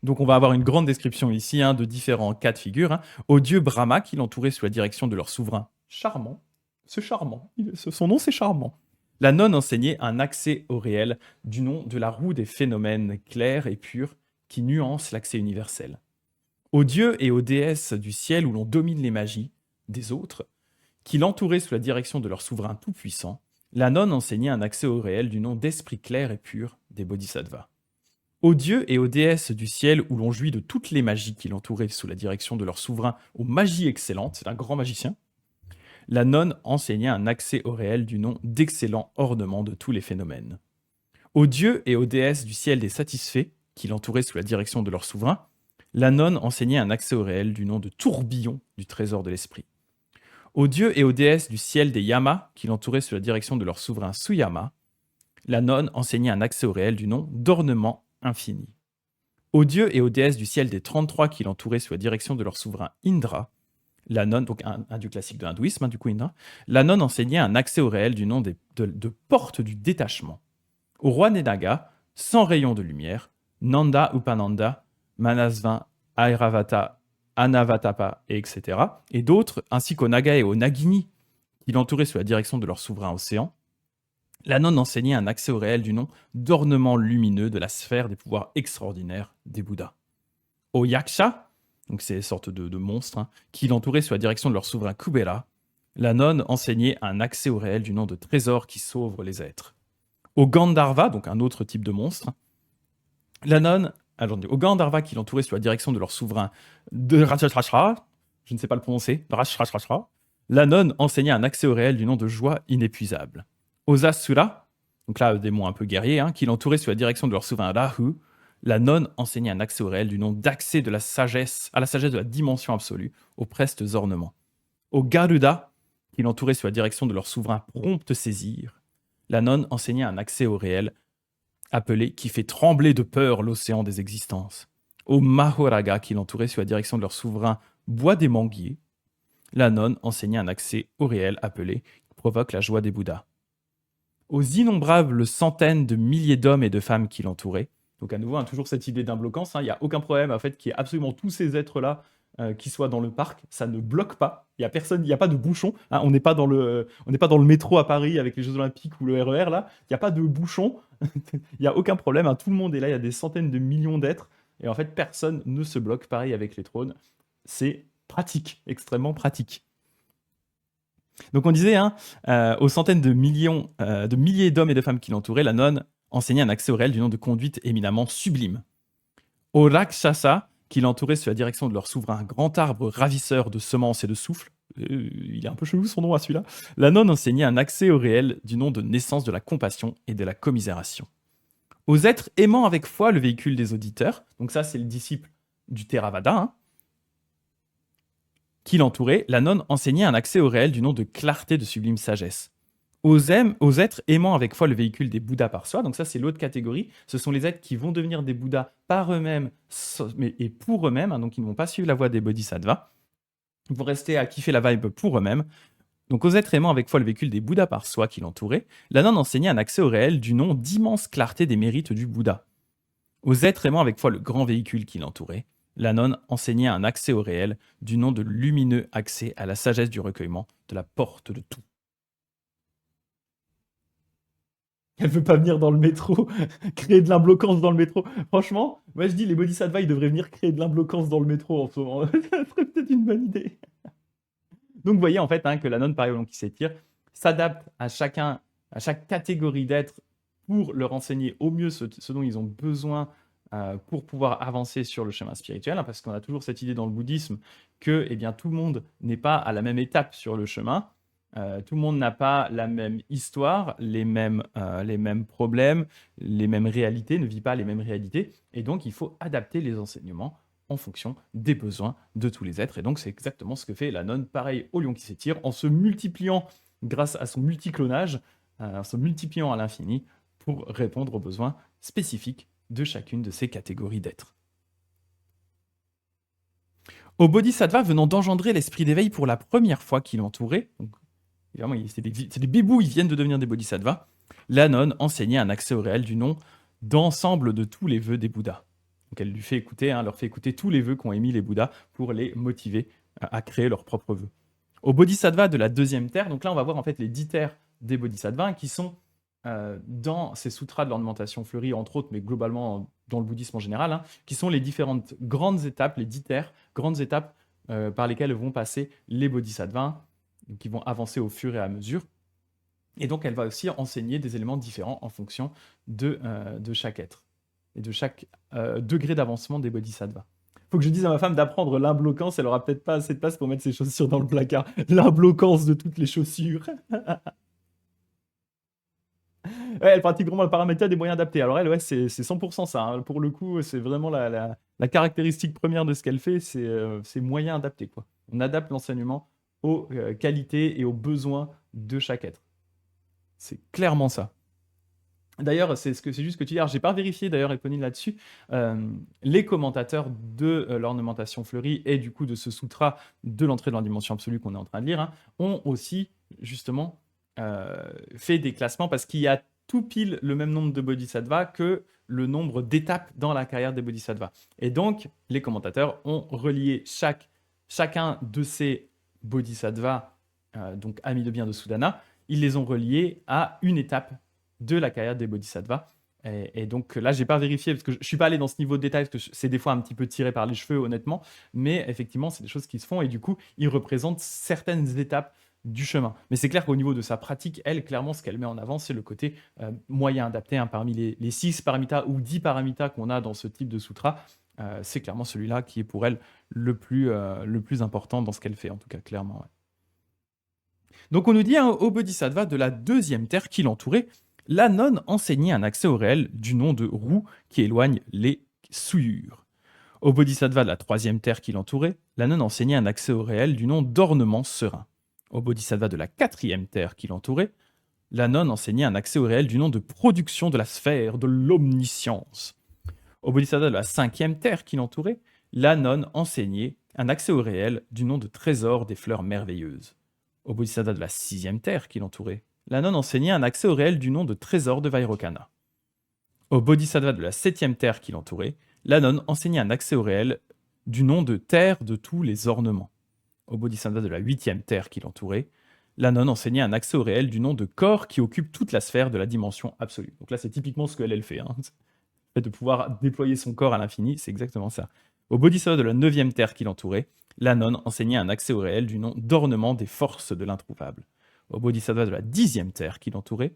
Speaker 1: Donc, on va avoir une grande description ici de différents cas de figure. Au dieu Brahma, qui l'entourait sous la direction de leur souverain charmant. C'est charmant. Son nom, c'est charmant. La nonne enseignait un accès au réel du nom de la roue des phénomènes clairs et purs qui nuancent l'accès universel. Aux dieux et aux déesses du ciel où l'on domine les magies des autres, qui l'entouraient sous la direction de leur souverain tout-puissant, la nonne enseignait un accès au réel du nom d'esprit clair et pur des bodhisattvas. Aux dieux et aux déesses du ciel où l'on jouit de toutes les magies qui l'entouraient sous la direction de leur souverain aux magies excellentes, c'est un grand magicien, la nonne enseignait un accès au réel du nom d'excellent ornement de tous les phénomènes. Aux dieux et aux déesses du ciel des satisfaits, qui l'entouraient sous la direction de leur souverain, la nonne enseignait un accès au réel du nom de tourbillon du trésor de l'esprit. Aux dieux et aux déesses du ciel des yamas, qui l'entouraient sous la direction de leur souverain Suyama, la nonne enseignait un accès au réel du nom d'ornement infini. Aux dieux et aux déesses du ciel des 33 qui l'entouraient sous la direction de leur souverain Indra, la nonne, donc un dieu classique de l'hindouisme, du coup Indra, la nonne enseignait un accès au réel du nom de porte du détachement. Au roi Nenaga, sans rayon de lumière, Nanda Upananda, Manasvin, Airavata, Anavatapa, etc., et d'autres, ainsi qu'aux Naga et aux Nagini, qui l'entouraient sous la direction de leur souverain océan, la nonne enseignait un accès au réel du nom d'ornement lumineux de la sphère des pouvoirs extraordinaires des Bouddhas. Aux Yaksha, donc ces sortes de monstres, qui l'entouraient sous la direction de leur souverain Kubera, la nonne enseignait un accès au réel du nom de trésor qui sauve les êtres. Au Gandharva, donc un autre type de monstre, la nonne, au Gandharva qui l'entourait sous la direction de leur souverain de Rajashra, je ne sais pas le prononcer, Rajashra, la nonne enseignait un accès au réel du nom de joie inépuisable. Aux Asura, donc là, des mots un peu guerriers, qui l'entouraient sous la direction de leur souverain Rahu, la nonne enseignait un accès au réel du nom d'accès de la sagesse, à la sagesse de la dimension absolue, aux prestes ornements. Au Garuda, qui l'entourait sous la direction de leur souverain prompte saisir, la nonne enseignait un accès au réel appelé qui fait trembler de peur l'océan des existences. Au Mahoraga, qui l'entourait sous la direction de leur souverain bois des manguiers, la nonne enseignait un accès au réel appelé qui provoque la joie des Bouddhas. Aux innombrables centaines de milliers d'hommes et de femmes qui l'entouraient, donc à nouveau, toujours cette idée d'imblocance, il n'y a aucun problème en fait qu'il y ait absolument tous ces êtres-là qui soient dans le parc, ça ne bloque pas, il n'y a pas de bouchon, on n'est pas dans le métro à Paris avec les Jeux Olympiques ou le RER là, il n'y a pas de bouchon, il n'y a aucun problème, tout le monde est là, il y a des centaines de millions d'êtres, et en fait personne ne se bloque, pareil avec les trônes, c'est pratique, extrêmement pratique. Donc on disait, aux centaines de milliers d'hommes et de femmes qui l'entouraient, la nonne enseignait un accès au réel du nom de conduite éminemment sublime. Aux Rakshasa, qui l'entouraient sous la direction de leur souverain grand arbre ravisseur de semences et de souffle, il est un peu chelou son nom à celui-là, la nonne enseignait un accès au réel du nom de naissance de la compassion et de la commisération. Aux êtres aimant avec foi le véhicule des auditeurs, donc ça c'est le disciple du Theravada, qui l'entourait, la nonne enseignait un accès au réel du nom de clarté de sublime sagesse. aux êtres aimant avec foi le véhicule des Bouddhas par soi. Donc ça, c'est l'autre catégorie. Ce sont les êtres qui vont devenir des Bouddhas par eux-mêmes et pour eux-mêmes, hein, donc ils ne vont pas suivre la voie des bodhisattvas. Ils vont rester à kiffer la vibe pour eux-mêmes. Donc aux êtres aimant avec foi le véhicule des Bouddhas par soi qui l'entouraient, la nonne enseignait un accès au réel du nom d'immense clarté des mérites du Bouddha. Aux êtres aimant avec foi le grand véhicule qui l'entourait, la nonne enseignait un accès au réel du nom de lumineux accès à la sagesse du recueillement, de la porte de tout. Elle veut pas venir dans le métro, créer de l'imbloquance dans le métro. Franchement, moi je dis les bodhisattvas, ils devraient venir créer de l'imbloquance dans le métro en ce moment. Ça serait peut-être une bonne idée. Donc vous voyez en fait hein, que la nonne pareil au long qui s'étire s'adapte à chacun, à chaque catégorie d'êtres pour leur enseigner au mieux ce dont ils ont besoin pour pouvoir avancer sur le chemin spirituel, hein, parce qu'on a toujours cette idée dans le bouddhisme que eh bien, tout le monde n'est pas à la même étape sur le chemin. Tout le monde n'a pas la même histoire, les mêmes problèmes, les mêmes réalités, ne vit pas les mêmes réalités. Et donc, il faut adapter les enseignements en fonction des besoins de tous les êtres. Et donc, c'est exactement ce que fait la nonne, pareil au lion qui s'étire, en se multipliant grâce à son multiclonage, en se multipliant à l'infini pour répondre aux besoins spécifiques de chacune de ces catégories d'êtres. Au bodhisattva venant d'engendrer l'esprit d'éveil pour la première fois qui l'entourait, donc évidemment, c'est des bébous, ils viennent de devenir des bodhisattvas, la nonne enseignait un accès au réel du nom d'ensemble de tous les vœux des Bouddhas. Donc elle lui fait écouter, leur fait écouter tous les vœux qu'ont émis les Bouddhas pour les motiver à créer leurs propres vœux. Au bodhisattva de la deuxième terre, donc là on va voir en fait les 10 terres des bodhisattvas qui sont dans ces sutras de l'ornementation fleurie, entre autres, mais globalement dans le bouddhisme en général, hein, qui sont les différentes grandes étapes, les 10 terres, grandes étapes par lesquelles vont passer les bodhisattvas, qui vont avancer au fur et à mesure. Et donc, elle va aussi enseigner des éléments différents en fonction de chaque être et de chaque degré d'avancement des bodhisattvas. Faut que je dise à ma femme d'apprendre l'imbloquance, elle aura peut-être pas assez de place pour mettre ses chaussures dans le placard. L'imbloquance de toutes les chaussures. Ouais, elle pratique vraiment le paramétrage des moyens adaptés. Alors elle, ouais, c'est 100% ça. Hein. Pour le coup, c'est vraiment la caractéristique première de ce qu'elle fait, c'est moyens adaptés, quoi. On adapte l'enseignement aux qualités et aux besoins de chaque être. C'est clairement ça. D'ailleurs, c'est juste ce que tu dis. Alors, j'ai pas vérifié d'ailleurs, Eponine, là-dessus. Les commentateurs de l'ornementation fleurie et du coup de ce sutra de l'entrée dans la dimension absolue qu'on est en train de lire, hein, ont aussi justement fait des classements parce qu'il y a tout pile le même nombre de bodhisattvas que le nombre d'étapes dans la carrière des bodhisattvas. Et donc, les commentateurs ont relié chacun de ces bodhisattvas, donc amis de bien de Sudana, ils les ont reliés à une étape de la carrière des bodhisattvas. Et donc là, j'ai pas vérifié parce que je suis pas allé dans ce niveau de détail parce que c'est des fois un petit peu tiré par les cheveux, honnêtement. Mais effectivement, c'est des choses qui se font et du coup, ils représentent certaines étapes du chemin. Mais c'est clair qu'au niveau de sa pratique, elle, clairement, ce qu'elle met en avant, c'est le côté moyen adapté. Hein, parmi les 6 paramitas ou 10 paramitas qu'on a dans ce type de sutra, c'est clairement celui-là qui est pour elle le plus important dans ce qu'elle fait, en tout cas, clairement. Ouais. Donc on nous dit hein, au bodhisattva de la deuxième terre qui l'entourait, la nonne enseignait un accès au réel du nom de roue qui éloigne les souillures. Au bodhisattva de la troisième terre qui l'entourait, la nonne enseignait un accès au réel du nom d'ornement serein. Au bodhisattva de la quatrième terre qui l'entourait, la nonne enseignait un accès au réel du nom de production de la sphère de l'omniscience. Au bodhisattva de la cinquième terre qui l'entourait, la nonne enseignait un accès au réel du nom de trésor des fleurs merveilleuses. Au bodhisattva de la sixième terre qui l'entourait, la nonne enseignait un accès au réel du nom de trésor de Vairocana. Au bodhisattva de la septième terre qui l'entourait, la nonne enseignait un accès au réel du nom de terre de tous les ornements. Au bodhisattva de la huitième terre qui l'entourait, la nonne enseignait un accès au réel du nom de corps qui occupe toute la sphère de la dimension absolue. Donc là, c'est typiquement ce qu'elle fait. Hein. Le fait de pouvoir déployer son corps à l'infini, c'est exactement ça. Au bodhisattva de la neuvième terre qui l'entourait, la nonne enseignait un accès au réel du nom d'ornement des forces de l'introuvable. Au bodhisattva de la dixième terre qui l'entourait,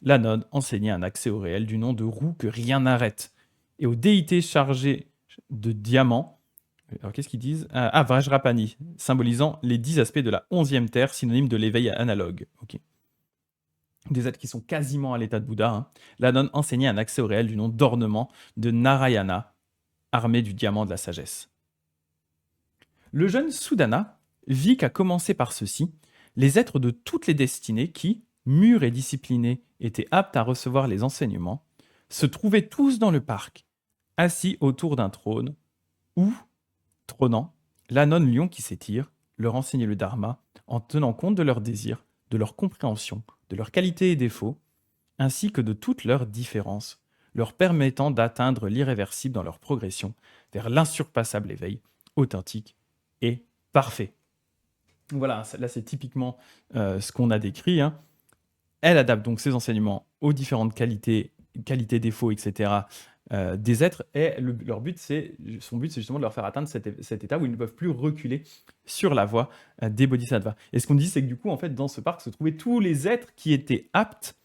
Speaker 1: la nonne enseignait un accès au réel du nom de roue que rien n'arrête. Et aux déités chargées de diamants, alors qu'est-ce qu'ils disent Vajrapani, symbolisant les 10 aspects de la 11e terre, synonyme de l'éveil analogue. Okay. Des êtres qui sont quasiment à l'état de Bouddha. Hein. La nonne enseignait un accès au réel du nom d'ornement de Narayana, armé du diamant de la sagesse. Le jeune Sudana vit qu'à commencer par ceci, les êtres de toutes les destinées qui, mûrs et disciplinés, étaient aptes à recevoir les enseignements, se trouvaient tous dans le parc, assis autour d'un trône, où, trônant, la nonne lion qui s'étire leur enseignait le dharma en tenant compte de leurs désirs, de leur compréhension, de leurs qualités et défauts, ainsi que de toutes leurs différences, leur permettant d'atteindre l'irréversible dans leur progression vers l'insurpassable éveil authentique et parfait. Voilà, là c'est typiquement ce qu'on a décrit, hein. Elle adapte donc ses enseignements aux différentes qualités, défauts, etc. Des êtres, et son but, c'est justement de leur faire atteindre cet état où ils ne peuvent plus reculer sur la voie des bodhisattvas. Et ce qu'on dit, c'est que du coup, en fait, dans ce parc se trouvaient tous les êtres qui étaient aptes,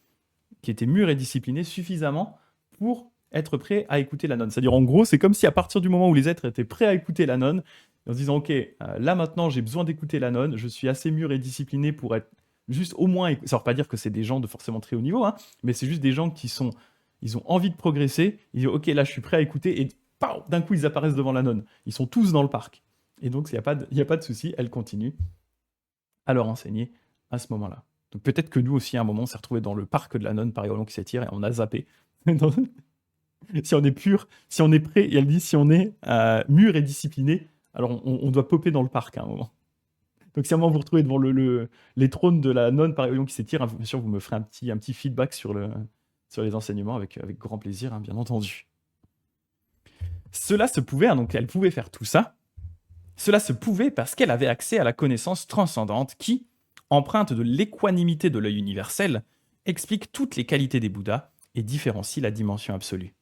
Speaker 1: qui étaient mûrs et disciplinés suffisamment pour être prêts à écouter la nonne. C'est-à-dire, en gros, c'est comme si à partir du moment où les êtres étaient prêts à écouter la nonne, en se disant, ok, là maintenant, j'ai besoin d'écouter la nonne, je suis assez mûr et discipliné pour être juste au moins, ça ne veut pas dire que c'est des gens de forcément très haut niveau, hein, mais c'est juste des gens ils ont envie de progresser, ils disent ok là je suis prêt à écouter, et d'un coup ils apparaissent devant la nonne, ils sont tous dans le parc. Et donc il n'y a pas de souci, elle continue à leur enseigner à ce moment-là. Donc peut-être que nous aussi à un moment on s'est retrouvé dans le parc de la nonne, Pareil au long qui s'étire, et on a zappé. Si on est pur, si on est prêt, et elle dit si on est mûr et discipliné, alors on doit popper dans le parc à un moment. Donc si à un moment vous retrouvez devant les trônes de la nonne Pareil au long qui s'étire, hein, bien sûr vous me ferez un petit feedback sur les enseignements avec grand plaisir, hein, bien entendu. Cela se pouvait, hein, donc elle pouvait faire tout ça. Cela se pouvait parce qu'elle avait accès à la connaissance transcendante qui, empreinte de l'équanimité de l'œil universel, explique toutes les qualités des Bouddhas et différencie la dimension absolue.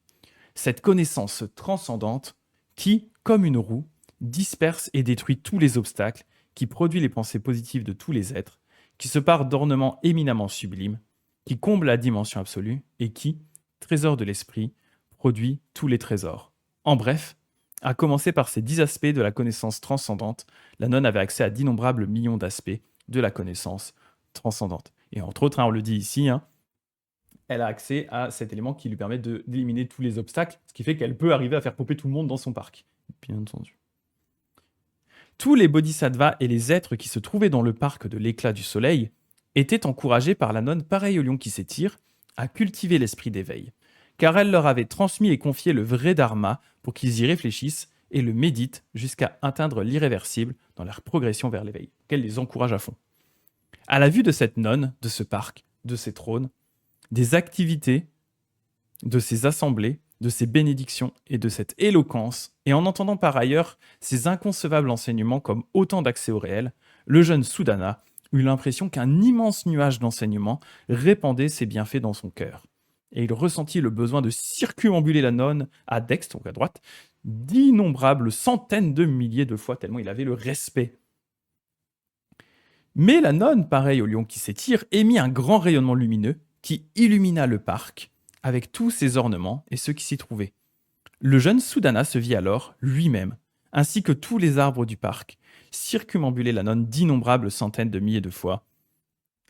Speaker 1: Cette connaissance transcendante qui, comme une roue, disperse et détruit tous les obstacles, qui produit les pensées positives de tous les êtres, qui se pare d'ornements éminemment sublimes, qui comble la dimension absolue et qui, trésor de l'esprit, produit tous les trésors. En bref, à commencer par ces 10 aspects de la connaissance transcendante, la nonne avait accès à d'innombrables millions d'aspects de la connaissance transcendante. Et entre autres, hein, on le dit ici, hein, elle a accès à cet élément qui lui permet d'éliminer tous les obstacles, ce qui fait qu'elle peut arriver à faire popper tout le monde dans son parc, bien entendu. Tous les bodhisattvas et les êtres qui se trouvaient dans le parc de l'éclat du soleil étaient encouragés par la nonne Pareil au lion qui s'étire à cultiver l'esprit d'éveil, car elle leur avait transmis et confié le vrai dharma pour qu'ils y réfléchissent et le méditent jusqu'à atteindre l'irréversible dans leur progression vers l'éveil, qu'elle les encourage à fond. À la vue de cette nonne, de ce parc, de ces trônes, des activités, de ces assemblées, de ces bénédictions et de cette éloquence, et en entendant par ailleurs ces inconcevables enseignements comme autant d'accès au réel, le jeune Sudana eut l'impression qu'un immense nuage d'enseignements répandait ses bienfaits dans son cœur. Et il ressentit le besoin de circumambuler la nonne à dextre ou à droite d'innombrables centaines de milliers de fois, tellement il avait le respect. Mais la nonne, pareil au lion qui s'étire, émit un grand rayonnement lumineux qui illumina le parc avec tous ses ornements et ceux qui s'y trouvaient. Le jeune Sudana se vit alors lui-même, ainsi que tous les arbres du parc, circumambuler la nonne d'innombrables centaines de milliers de fois.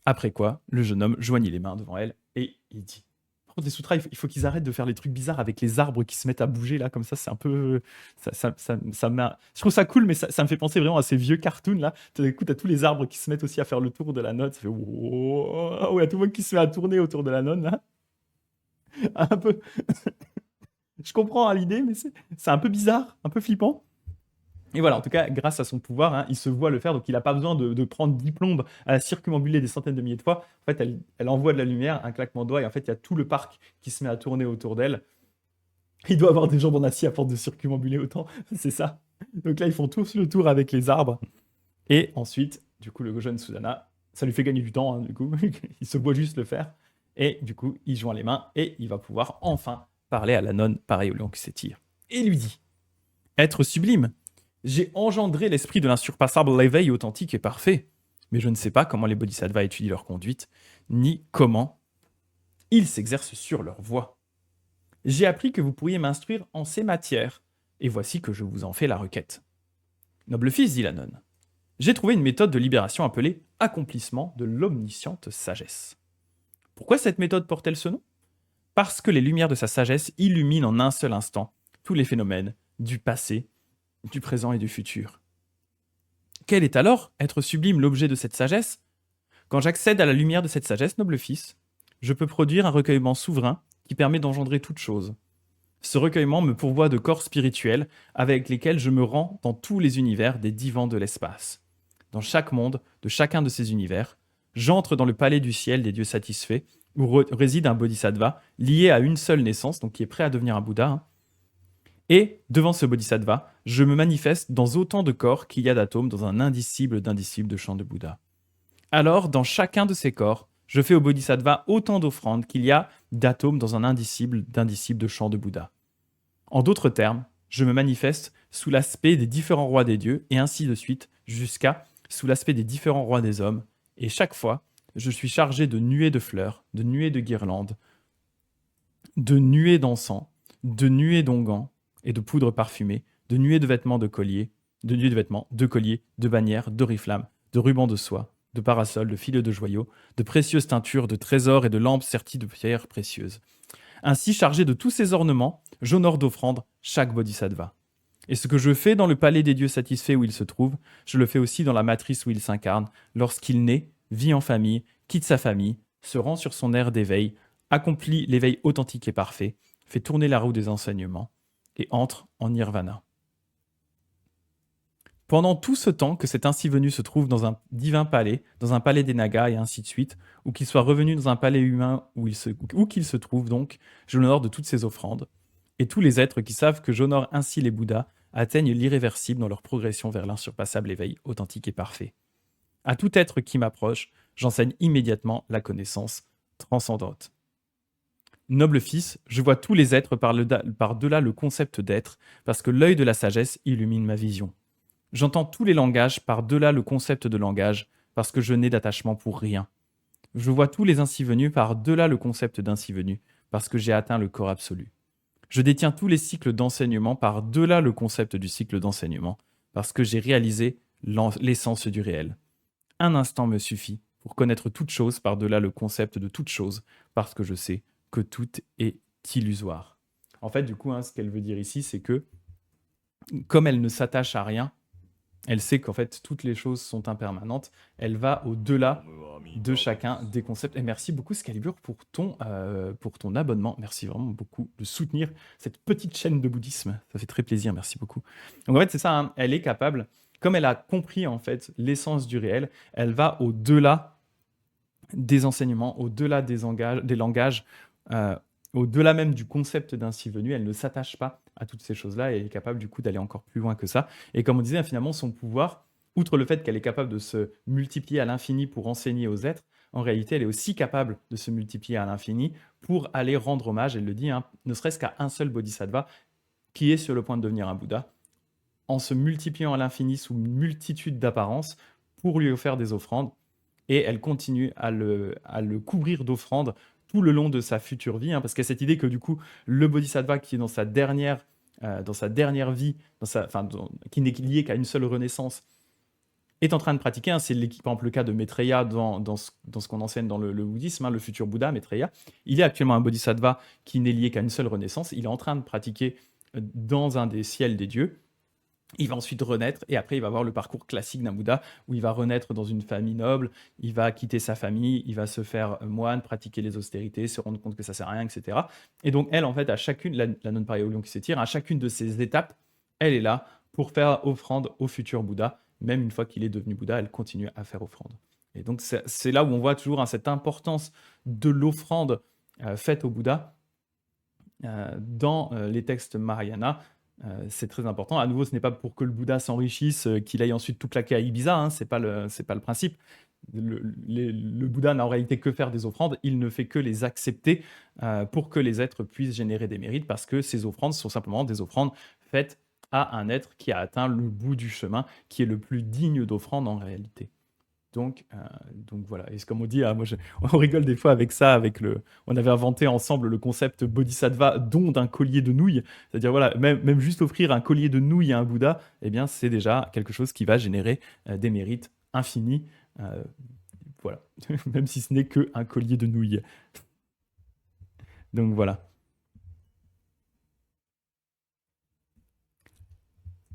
Speaker 1: Après quoi, le jeune homme joignit les mains devant elle et il dit. Par contre, les sutras, il faut qu'ils arrêtent de faire les trucs bizarres avec les arbres qui se mettent à bouger là, comme ça, c'est un peu. Je trouve ça cool, mais ça me fait penser vraiment à ces vieux cartoons là. Du coup, t'as tous les arbres qui se mettent aussi à faire le tour de la nonne. Ça fait. Ouais, tout le monde qui se met à tourner autour de la nonne là. Un peu. Je comprends hein, l'idée, mais c'est un peu bizarre, un peu flippant. Et voilà, en tout cas, grâce à son pouvoir, hein, il se voit le faire, donc il n'a pas besoin de prendre 10 plombes à la circumambuler des centaines de milliers de fois. En fait, elle envoie de la lumière, un claquement de doigts, et en fait, il y a tout le parc qui se met à tourner autour d'elle. Il doit avoir des jambes en acier à force de circumambuler autant, c'est ça. Donc là, ils font tous le tour avec les arbres. Et ensuite, du coup, le jeune Sudana, ça lui fait gagner du temps, hein, du coup, il se voit juste le faire. Et du coup, il joint les mains, et il va pouvoir enfin parler à la nonne, pareil au lion qui s'étire. Et lui dit « Être sublime !» J'ai engendré l'esprit de l'insurpassable l'éveil authentique et parfait, mais je ne sais pas comment les bodhisattvas étudient leur conduite, ni comment ils s'exercent sur leur voie. J'ai appris que vous pourriez m'instruire en ces matières, et voici que je vous en fais la requête. Noble fils, dit la nonne, j'ai trouvé une méthode de libération appelée accomplissement de l'omnisciente sagesse. Pourquoi cette méthode porte-t-elle ce nom ? Parce que les lumières de sa sagesse illuminent en un seul instant tous les phénomènes du passé, du présent et du futur. Quel est alors, être sublime, l'objet de cette sagesse ? Quand j'accède à la lumière de cette sagesse, noble fils, je peux produire un recueillement souverain qui permet d'engendrer toute chose. Ce recueillement me pourvoit de corps spirituels avec lesquels je me rends dans tous les univers des divans de l'espace. Dans chaque monde de chacun de ces univers, j'entre dans le palais du ciel des dieux satisfaits, où réside un bodhisattva lié à une seule naissance, donc qui est prêt à devenir un Bouddha. Et devant ce bodhisattva, je me manifeste dans autant de corps qu'il y a d'atomes dans un indicible d'indicible de champ de Bouddha. Alors, dans chacun de ces corps, je fais au bodhisattva autant d'offrandes qu'il y a d'atomes dans un indicible d'indicible de champ de Bouddha. En d'autres termes, je me manifeste sous l'aspect des différents rois des dieux, et ainsi de suite, jusqu'à sous l'aspect des différents rois des hommes, et chaque fois, je suis chargé de nuées de fleurs, de nuées de guirlandes, de nuées d'encens, de nuées d'onguents et de poudre parfumée, de nuées de vêtements de colliers, de nuées de vêtements, de colliers, de bannières, d'oriflammes, de rubans de soie, de parasols, de filets de joyaux, de précieuses teintures, de trésors et de lampes serties de pierres précieuses. Ainsi, chargé de tous ces ornements, j'honore d'offrandes chaque bodhisattva. Et ce que je fais dans le palais des dieux satisfaits où il se trouve, je le fais aussi dans la matrice où il s'incarne, lorsqu'il naît, vit en famille, quitte sa famille, se rend sur son aire d'éveil, accomplit l'éveil authentique et parfait, fait tourner la roue des enseignements, et entre en nirvana. Pendant tout ce temps que cet ainsi venu se trouve dans un divin palais, dans un palais des Nagas et ainsi de suite, ou qu'il soit revenu dans un palais humain où qu'il se trouve donc, je l'honore de toutes ses offrandes. Et tous les êtres qui savent que j'honore ainsi les Bouddhas atteignent l'irréversible dans leur progression vers l'insurpassable éveil authentique et parfait. À tout être qui m'approche, j'enseigne immédiatement la connaissance transcendante. Noble fils, je vois tous les êtres par-delà le concept d'être, parce que l'œil de la sagesse illumine ma vision. J'entends tous les langages par-delà le concept de langage, parce que je n'ai d'attachement pour rien. Je vois tous les ainsi venus par-delà le concept d'ainsi venu, parce que j'ai atteint le corps absolu. Je détiens tous les cycles d'enseignement par-delà le concept du cycle d'enseignement, parce que j'ai réalisé l'essence du réel. Un instant me suffit pour connaître toute chose par-delà le concept de toute chose, parce que je sais que tout est illusoire. En fait, du coup, ce qu'elle veut dire ici, c'est que comme elle ne s'attache à rien, elle sait qu'en fait, toutes les choses sont impermanentes. Elle va au-delà de chacun des concepts. Et merci beaucoup, Scalibur, pour ton abonnement. Merci vraiment beaucoup de soutenir cette petite chaîne de bouddhisme. Ça fait très plaisir, merci beaucoup. Donc en fait, c'est ça, elle est capable, comme elle a compris en fait l'essence du réel, elle va au-delà des enseignements, au-delà des langages, au-delà même du concept d'ainsi venu. Elle ne s'attache pas à toutes ces choses-là et elle est capable du coup d'aller encore plus loin que ça. Et comme on disait, finalement, son pouvoir, outre le fait qu'elle est capable de se multiplier à l'infini pour enseigner aux êtres, en réalité, elle est aussi capable de se multiplier à l'infini pour aller rendre hommage, elle le dit, ne serait-ce qu'à un seul bodhisattva qui est sur le point de devenir un Bouddha, en se multipliant à l'infini sous une multitude d'apparences pour lui offrir des offrandes. Et elle continue à le couvrir d'offrandes tout le long de sa future vie, parce qu'il y a cette idée que du coup, le bodhisattva qui est dans sa dernière vie, qui n'est lié qu'à une seule renaissance, est en train de pratiquer. C'est par exemple le cas de Maitreya dans ce qu'on enseigne dans le bouddhisme, le futur Bouddha, Maitreya. Il est actuellement un bodhisattva qui n'est lié qu'à une seule renaissance. Il est en train de pratiquer dans un des ciels des dieux. Il va ensuite renaître, et après il va avoir le parcours classique d'un Bouddha, où il va renaître dans une famille noble, il va quitter sa famille, il va se faire moine, pratiquer les austérités, se rendre compte que ça sert à rien, etc. Et donc elle, en fait, à chacune, la nonne pareille au lion qui s'étire, à chacune de ces étapes, elle est là pour faire offrande au futur Bouddha. Même une fois qu'il est devenu Bouddha, elle continue à faire offrande. Et donc c'est là où on voit toujours cette importance de l'offrande faite au Bouddha dans les textes Mahayana. C'est très important. À nouveau, ce n'est pas pour que le Bouddha s'enrichisse, qu'il aille ensuite tout claquer à Ibiza, c'est pas le principe. Le Bouddha n'a en réalité que faire des offrandes, il ne fait que les accepter pour que les êtres puissent générer des mérites, parce que ces offrandes sont simplement des offrandes faites à un être qui a atteint le bout du chemin, qui est le plus digne d'offrande en réalité. Donc voilà. Et comme on dit, on rigole des fois avec ça, on avait inventé ensemble le concept bodhisattva, don d'un collier de nouilles. C'est-à-dire, voilà, même juste offrir un collier de nouilles à un Bouddha, eh bien, c'est déjà quelque chose qui va générer des mérites infinis. Voilà. Même si ce n'est qu'un collier de nouilles. Donc voilà.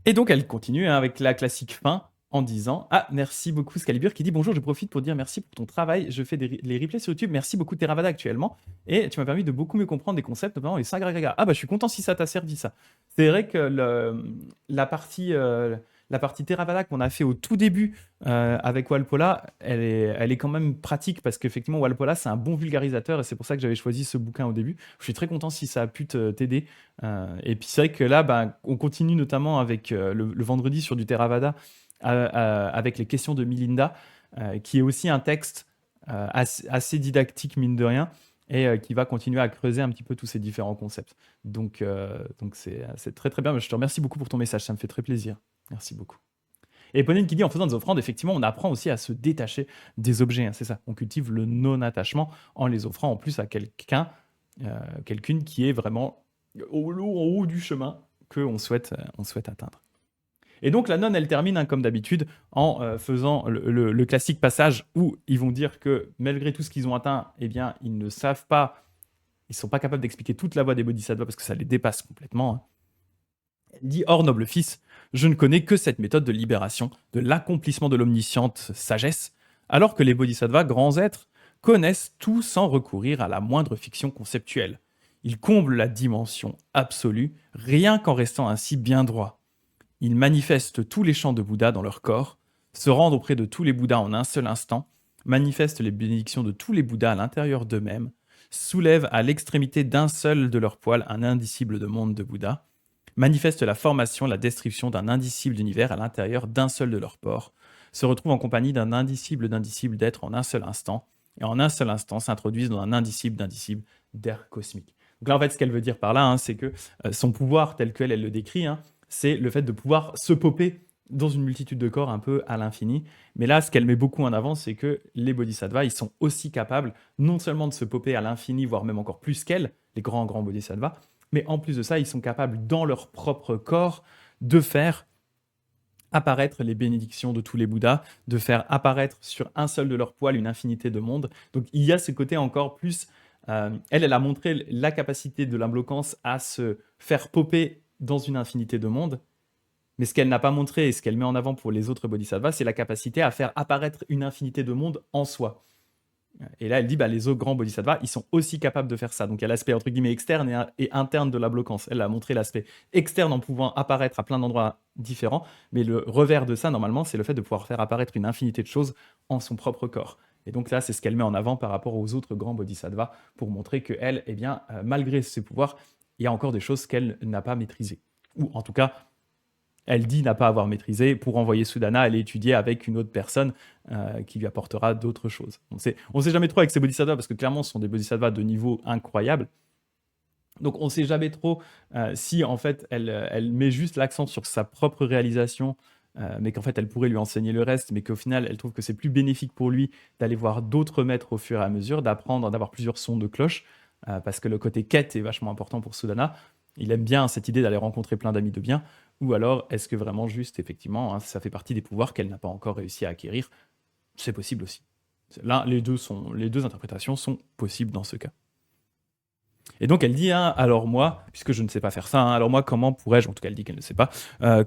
Speaker 1: Et donc elle continue avec la classique fin. en disant: «Ah, merci beaucoup Scalibur qui dit: "Bonjour, je profite pour dire merci pour ton travail. Je fais les replays sur YouTube. Merci beaucoup Theravada actuellement et tu m'as permis de beaucoup mieux comprendre des concepts, notamment les 5 agrégats." Ah bah, je suis content si ça t'a servi ça. C'est vrai que la partie Theravada qu'on a fait au tout début avec Walpola, elle est quand même pratique parce qu'effectivement Walpola c'est un bon vulgarisateur et c'est pour ça que j'avais choisi ce bouquin au début. Je suis très content si ça a pu t'aider. Et puis c'est vrai que là, bah, on continue notamment avec le vendredi sur du Theravada avec les questions de Milinda, qui est aussi un texte assez didactique, mine de rien, et qui va continuer à creuser un petit peu tous ces différents concepts. Donc c'est très très bien. Je te remercie beaucoup pour ton message, ça me fait très plaisir. Merci beaucoup. Et Ponine qui dit, en faisant des offrandes, effectivement, on apprend aussi à se détacher des objets, hein, c'est ça. On cultive le non-attachement en les offrant en plus à quelqu'une qui est vraiment en haut du chemin qu'on souhaite atteindre. Et donc la nonne, elle termine, hein, comme d'habitude, en faisant le classique passage où ils vont dire que malgré tout ce qu'ils ont atteint, eh bien, ils ne savent pas, ils ne sont pas capables d'expliquer toute la voie des bodhisattvas parce que ça les dépasse complètement, hein. Elle dit: Or, noble fils, je ne connais que cette méthode de libération, de l'accomplissement de l'omnisciente sagesse, alors que les bodhisattvas, grands êtres, connaissent tout sans recourir à la moindre fiction conceptuelle. Ils comblent la dimension absolue, rien qu'en restant ainsi bien droit. Ils manifestent tous les chants de Bouddha dans leur corps, se rendent auprès de tous les Bouddhas en un seul instant, manifestent les bénédictions de tous les Bouddhas à l'intérieur d'eux-mêmes, soulèvent à l'extrémité d'un seul de leurs poils un indicible de monde de Bouddha, manifestent la formation, la destruction d'un indicible d'univers à l'intérieur d'un seul de leurs pores, se retrouvent en compagnie d'un indicible d'être en un seul instant, et en un seul instant s'introduisent dans un indicible d'indicible d'air cosmique. Donc là, en fait, ce qu'elle veut dire par là, hein, c'est que son pouvoir, tel qu'elle le décrit, hein, c'est le fait de pouvoir se popper dans une multitude de corps un peu à l'infini. Mais là, ce qu'elle met beaucoup en avant, c'est que les bodhisattvas, ils sont aussi capables non seulement de se popper à l'infini, voire même encore plus qu'elle, les grands bodhisattvas, mais en plus de ça, ils sont capables, dans leur propre corps, de faire apparaître les bénédictions de tous les Bouddhas, de faire apparaître sur un seul de leurs poils une infinité de mondes. Donc il y a ce côté encore plus... elle a montré la capacité de l'imbloquence à se faire popper dans une infinité de mondes, mais ce qu'elle n'a pas montré et ce qu'elle met en avant pour les autres bodhisattvas, c'est la capacité à faire apparaître une infinité de mondes en soi. Et là, elle dit, bah, les autres grands bodhisattvas, ils sont aussi capables de faire ça. Donc il y a l'aspect entre guillemets externe et interne de la bloquance. Elle a montré l'aspect externe en pouvant apparaître à plein d'endroits différents, mais le revers de ça, normalement, c'est le fait de pouvoir faire apparaître une infinité de choses en son propre corps. Et donc là, c'est ce qu'elle met en avant par rapport aux autres grands bodhisattvas pour montrer qu'elle, eh bien, malgré ses pouvoirs, il y a encore des choses qu'elle n'a pas maîtrisées. Ou en tout cas, elle dit n'a pas avoir maîtrisé. Pour envoyer Sudana, elle est étudiée avec une autre personne qui lui apportera d'autres choses. On ne sait jamais trop avec ces bodhisattvas, parce que clairement, ce sont des bodhisattvas de niveau incroyable. Donc on ne sait jamais trop si en fait elle met juste l'accent sur sa propre réalisation, mais qu'en fait elle pourrait lui enseigner le reste, mais qu'au final elle trouve que c'est plus bénéfique pour lui d'aller voir d'autres maîtres au fur et à mesure, d'apprendre, d'avoir plusieurs sons de cloche, parce que le côté quête est vachement important pour Sudana. Il aime bien cette idée d'aller rencontrer plein d'amis de bien, ou alors est-ce que vraiment juste effectivement hein, ça fait partie des pouvoirs qu'elle n'a pas encore réussi à acquérir? C'est possible aussi. Là, les deux interprétations sont possibles dans ce cas. Et donc elle dit, hein, alors moi, puisque je ne sais pas faire ça, hein, alors moi, comment pourrais-je, en tout cas elle dit qu'elle ne sait pas,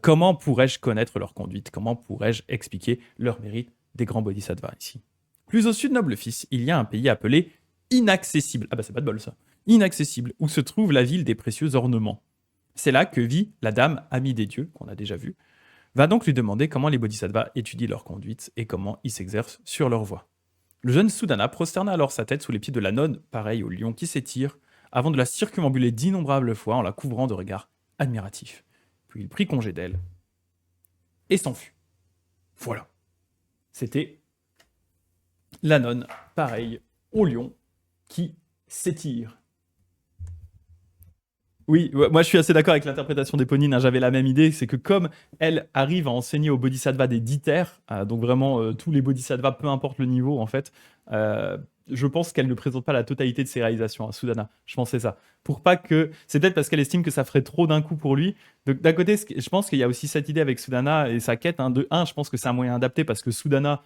Speaker 1: comment pourrais-je connaître leur conduite? Comment pourrais-je expliquer leur mérite des grands bodhisattvas ici? Plus au sud, noble fils, il y a un pays appelé Inaccessible. Ah bah c'est pas de bol ça. Inaccessible, où se trouve la ville des précieux ornements. C'est là que vit la dame amie des dieux, qu'on a déjà vue. Va donc lui demander comment les bodhisattvas étudient leur conduite et comment ils s'exercent sur leur voie. Le jeune Sudana prosterna alors sa tête sous les pieds de la nonne, pareil au lion qui s'étire, avant de la circumambuler d'innombrables fois en la couvrant de regards admiratifs. Puis il prit congé d'elle et s'enfuit. Voilà. C'était la nonne, pareil au lion qui s'étire. Oui, moi je suis assez d'accord avec l'interprétation d'Éponine, hein, j'avais la même idée, c'est que comme elle arrive à enseigner aux bodhisattvas des 10 terres, donc vraiment tous les bodhisattvas, peu importe le niveau en fait, je pense qu'elle ne présente pas la totalité de ses réalisations à Sudana. Je pensais ça. Pour pas que... C'est peut-être parce qu'elle estime que ça ferait trop d'un coup pour lui. Donc d'un côté, je pense qu'il y a aussi cette idée avec Sudana et sa quête. Hein, je pense que c'est un moyen adapté parce que Sudana,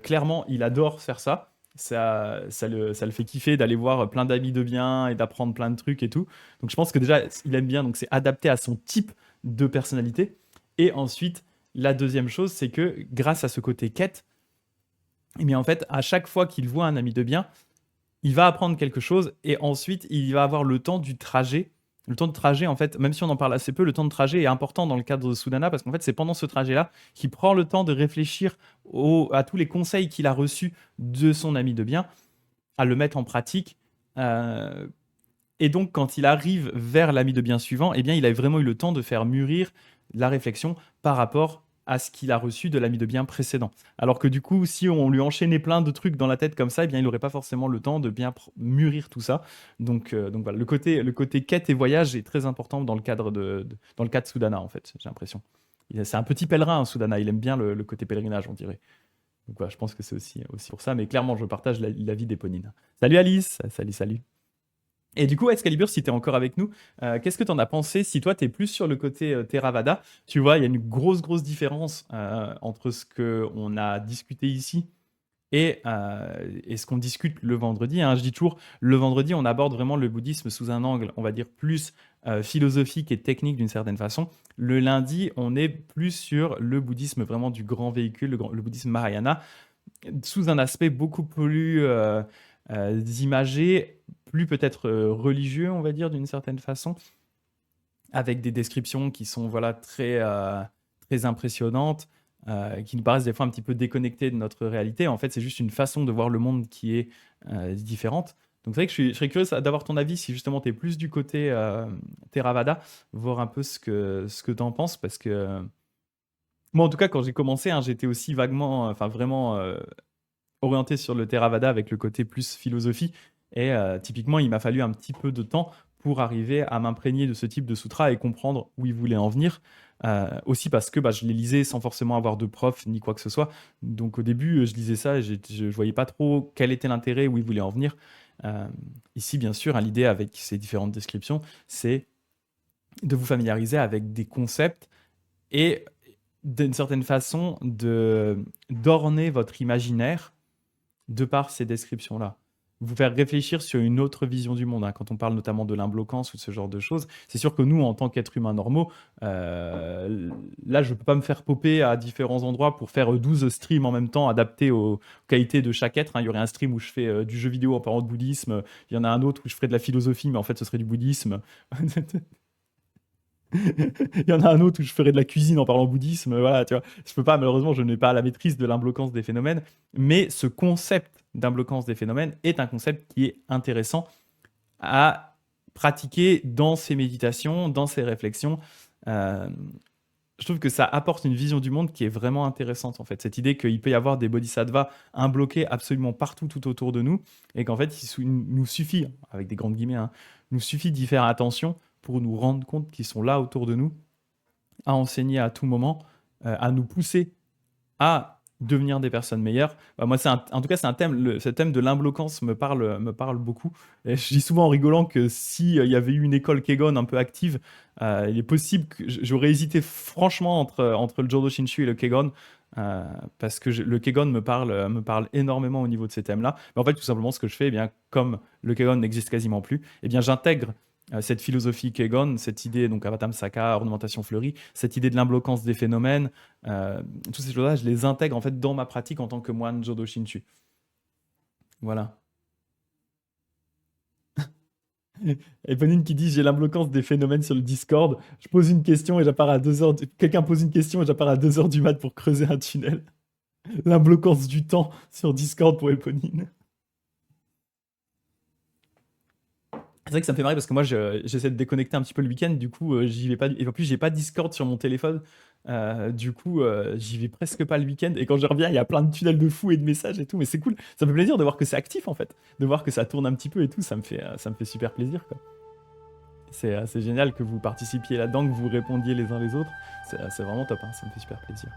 Speaker 1: clairement, il adore faire ça. Ça le fait kiffer d'aller voir plein d'amis de bien et d'apprendre plein de trucs et tout. Donc je pense que déjà, il aime bien. Donc c'est adapté à son type de personnalité. Et ensuite, la deuxième chose, c'est que grâce à ce côté quête, eh bien en fait, à chaque fois qu'il voit un ami de bien, il va apprendre quelque chose et ensuite il va avoir le temps du trajet. Le temps de trajet, en fait, même si on en parle assez peu, le temps de trajet est important dans le cadre de Sudana parce qu'en fait, c'est pendant ce trajet-là qu'il prend le temps de réfléchir à tous les conseils qu'il a reçus de son ami de bien, à le mettre en pratique. Et donc, quand il arrive vers l'ami de bien suivant, eh bien, il a vraiment eu le temps de faire mûrir la réflexion par rapport à ce qu'il a reçu de l'ami de bien précédent. Alors que du coup, si on lui enchaînait plein de trucs dans la tête comme ça, eh bien, il n'aurait pas forcément le temps de bien mûrir tout ça. Donc voilà, le côté quête et voyage est très important dans le cadre dans le cas de Sudana, en fait, j'ai l'impression. C'est un petit pèlerin, hein, Sudana, il aime bien le côté pèlerinage, on dirait. Donc voilà, je pense que c'est aussi pour ça, mais clairement, je partage l'avis d'Éponine. Salut Alice, salut, salut. Et du coup, Excalibur, si tu es encore avec nous, qu'est-ce que tu en as pensé si toi, tu es plus sur le côté Theravada? Tu vois, il y a une grosse, grosse différence entre ce qu'on a discuté ici et ce qu'on discute le vendredi, hein. Je dis toujours, le vendredi, on aborde vraiment le bouddhisme sous un angle, on va dire, plus philosophique et technique d'une certaine façon. Le lundi, on est plus sur le bouddhisme vraiment du grand véhicule, le bouddhisme Mahayana, sous un aspect beaucoup plus imagé, plus peut-être religieux, on va dire, d'une certaine façon, avec des descriptions qui sont voilà, très, très impressionnantes, qui nous paraissent des fois un petit peu déconnectées de notre réalité. En fait, c'est juste une façon de voir le monde qui est différente. Donc c'est vrai que je serais curieux d'avoir ton avis si justement tu es plus du côté Theravada, voir un peu ce que tu en penses, parce que moi en tout cas quand j'ai commencé, hein, j'étais aussi vaguement, enfin vraiment orienté sur le Theravada avec le côté plus philosophie. Et typiquement, il m'a fallu un petit peu de temps pour arriver à m'imprégner de ce type de sutra et comprendre où il voulait en venir. Aussi parce que je les lisais sans forcément avoir de prof ni quoi que ce soit. Donc au début, je lisais ça et je ne voyais pas trop quel était l'intérêt, où il voulait en venir. Ici, bien sûr, hein, l'idée avec ces différentes descriptions, c'est de vous familiariser avec des concepts et d'une certaine façon d'orner votre imaginaire de par ces descriptions-là. Vous faire réfléchir sur une autre vision du monde, hein. Quand on parle notamment de l'imbloquance ou de ce genre de choses, c'est sûr que nous, en tant qu'êtres humains normaux, là, je ne peux pas me faire popper à différents endroits pour faire 12 streams en même temps, adaptés aux qualités de chaque être, hein. Il y aurait un stream où je fais du jeu vidéo en parlant de bouddhisme, il y en a un autre où je ferais de la philosophie, mais en fait, ce serait du bouddhisme. Il y en a un autre où je ferais de la cuisine en parlant bouddhisme. Voilà, tu vois. Je peux pas, malheureusement, je n'ai pas la maîtrise de l'imbloquance des phénomènes. Mais ce concept d'imbloquance des phénomènes est un concept qui est intéressant à pratiquer dans ses méditations, dans ses réflexions. Euh, je trouve que ça apporte une vision du monde qui est vraiment intéressante, en fait. Cette idée qu'il peut y avoir des bodhisattvas imbloqués absolument partout, tout autour de nous, et qu'en fait, il nous suffit, avec des grandes guillemets, hein, nous suffit d'y faire attention pour nous rendre compte qu'ils sont là autour de nous, à enseigner à tout moment, à nous pousser à devenir des personnes meilleures. Moi, en tout cas, c'est un thème, ce thème de l'imbloquance me parle beaucoup. Et je dis souvent en rigolant que s'il y avait eu une école Kegon un peu active, il est possible que j'aurais hésité franchement entre le Jodo Shinshu et le Kegon. Parce que le Kegon me parle énormément au niveau de ces thèmes-là. Mais en fait, tout simplement, ce que je fais, eh bien, comme le Kegon n'existe quasiment plus, eh bien, j'intègre cette philosophie Kegon, cette idée, donc Avatamsaka, ornementation fleurie, cette idée de l'imbloquance des phénomènes, toutes ces choses-là, je les intègre en fait dans ma pratique en tant que moine Jodo Shinshu. Voilà. Et Ponine qui dit j'ai l'imbloquance des phénomènes sur le Discord. Je pose une question et j'apparaît à 2 heures. Quelqu'un pose une question et j'apparaît à 2 heures du mat pour creuser un tunnel. L'imbloquance du temps sur Discord pour Eponine. C'est vrai que ça me fait marrer parce que moi j'essaie de déconnecter un petit peu le week-end, du coup j'y vais pas. Et en plus j'ai pas Discord sur mon téléphone, du coup j'y vais presque pas le week-end. Et quand je reviens, il y a plein de tunnels de fous et de messages et tout, mais c'est cool. Ça me fait plaisir de voir que c'est actif en fait, de voir que ça tourne un petit peu et tout. Ça me fait super plaisir quoi. C'est génial que vous participiez là-dedans, que vous répondiez les uns les autres. C'est vraiment top, hein, ça me fait super plaisir.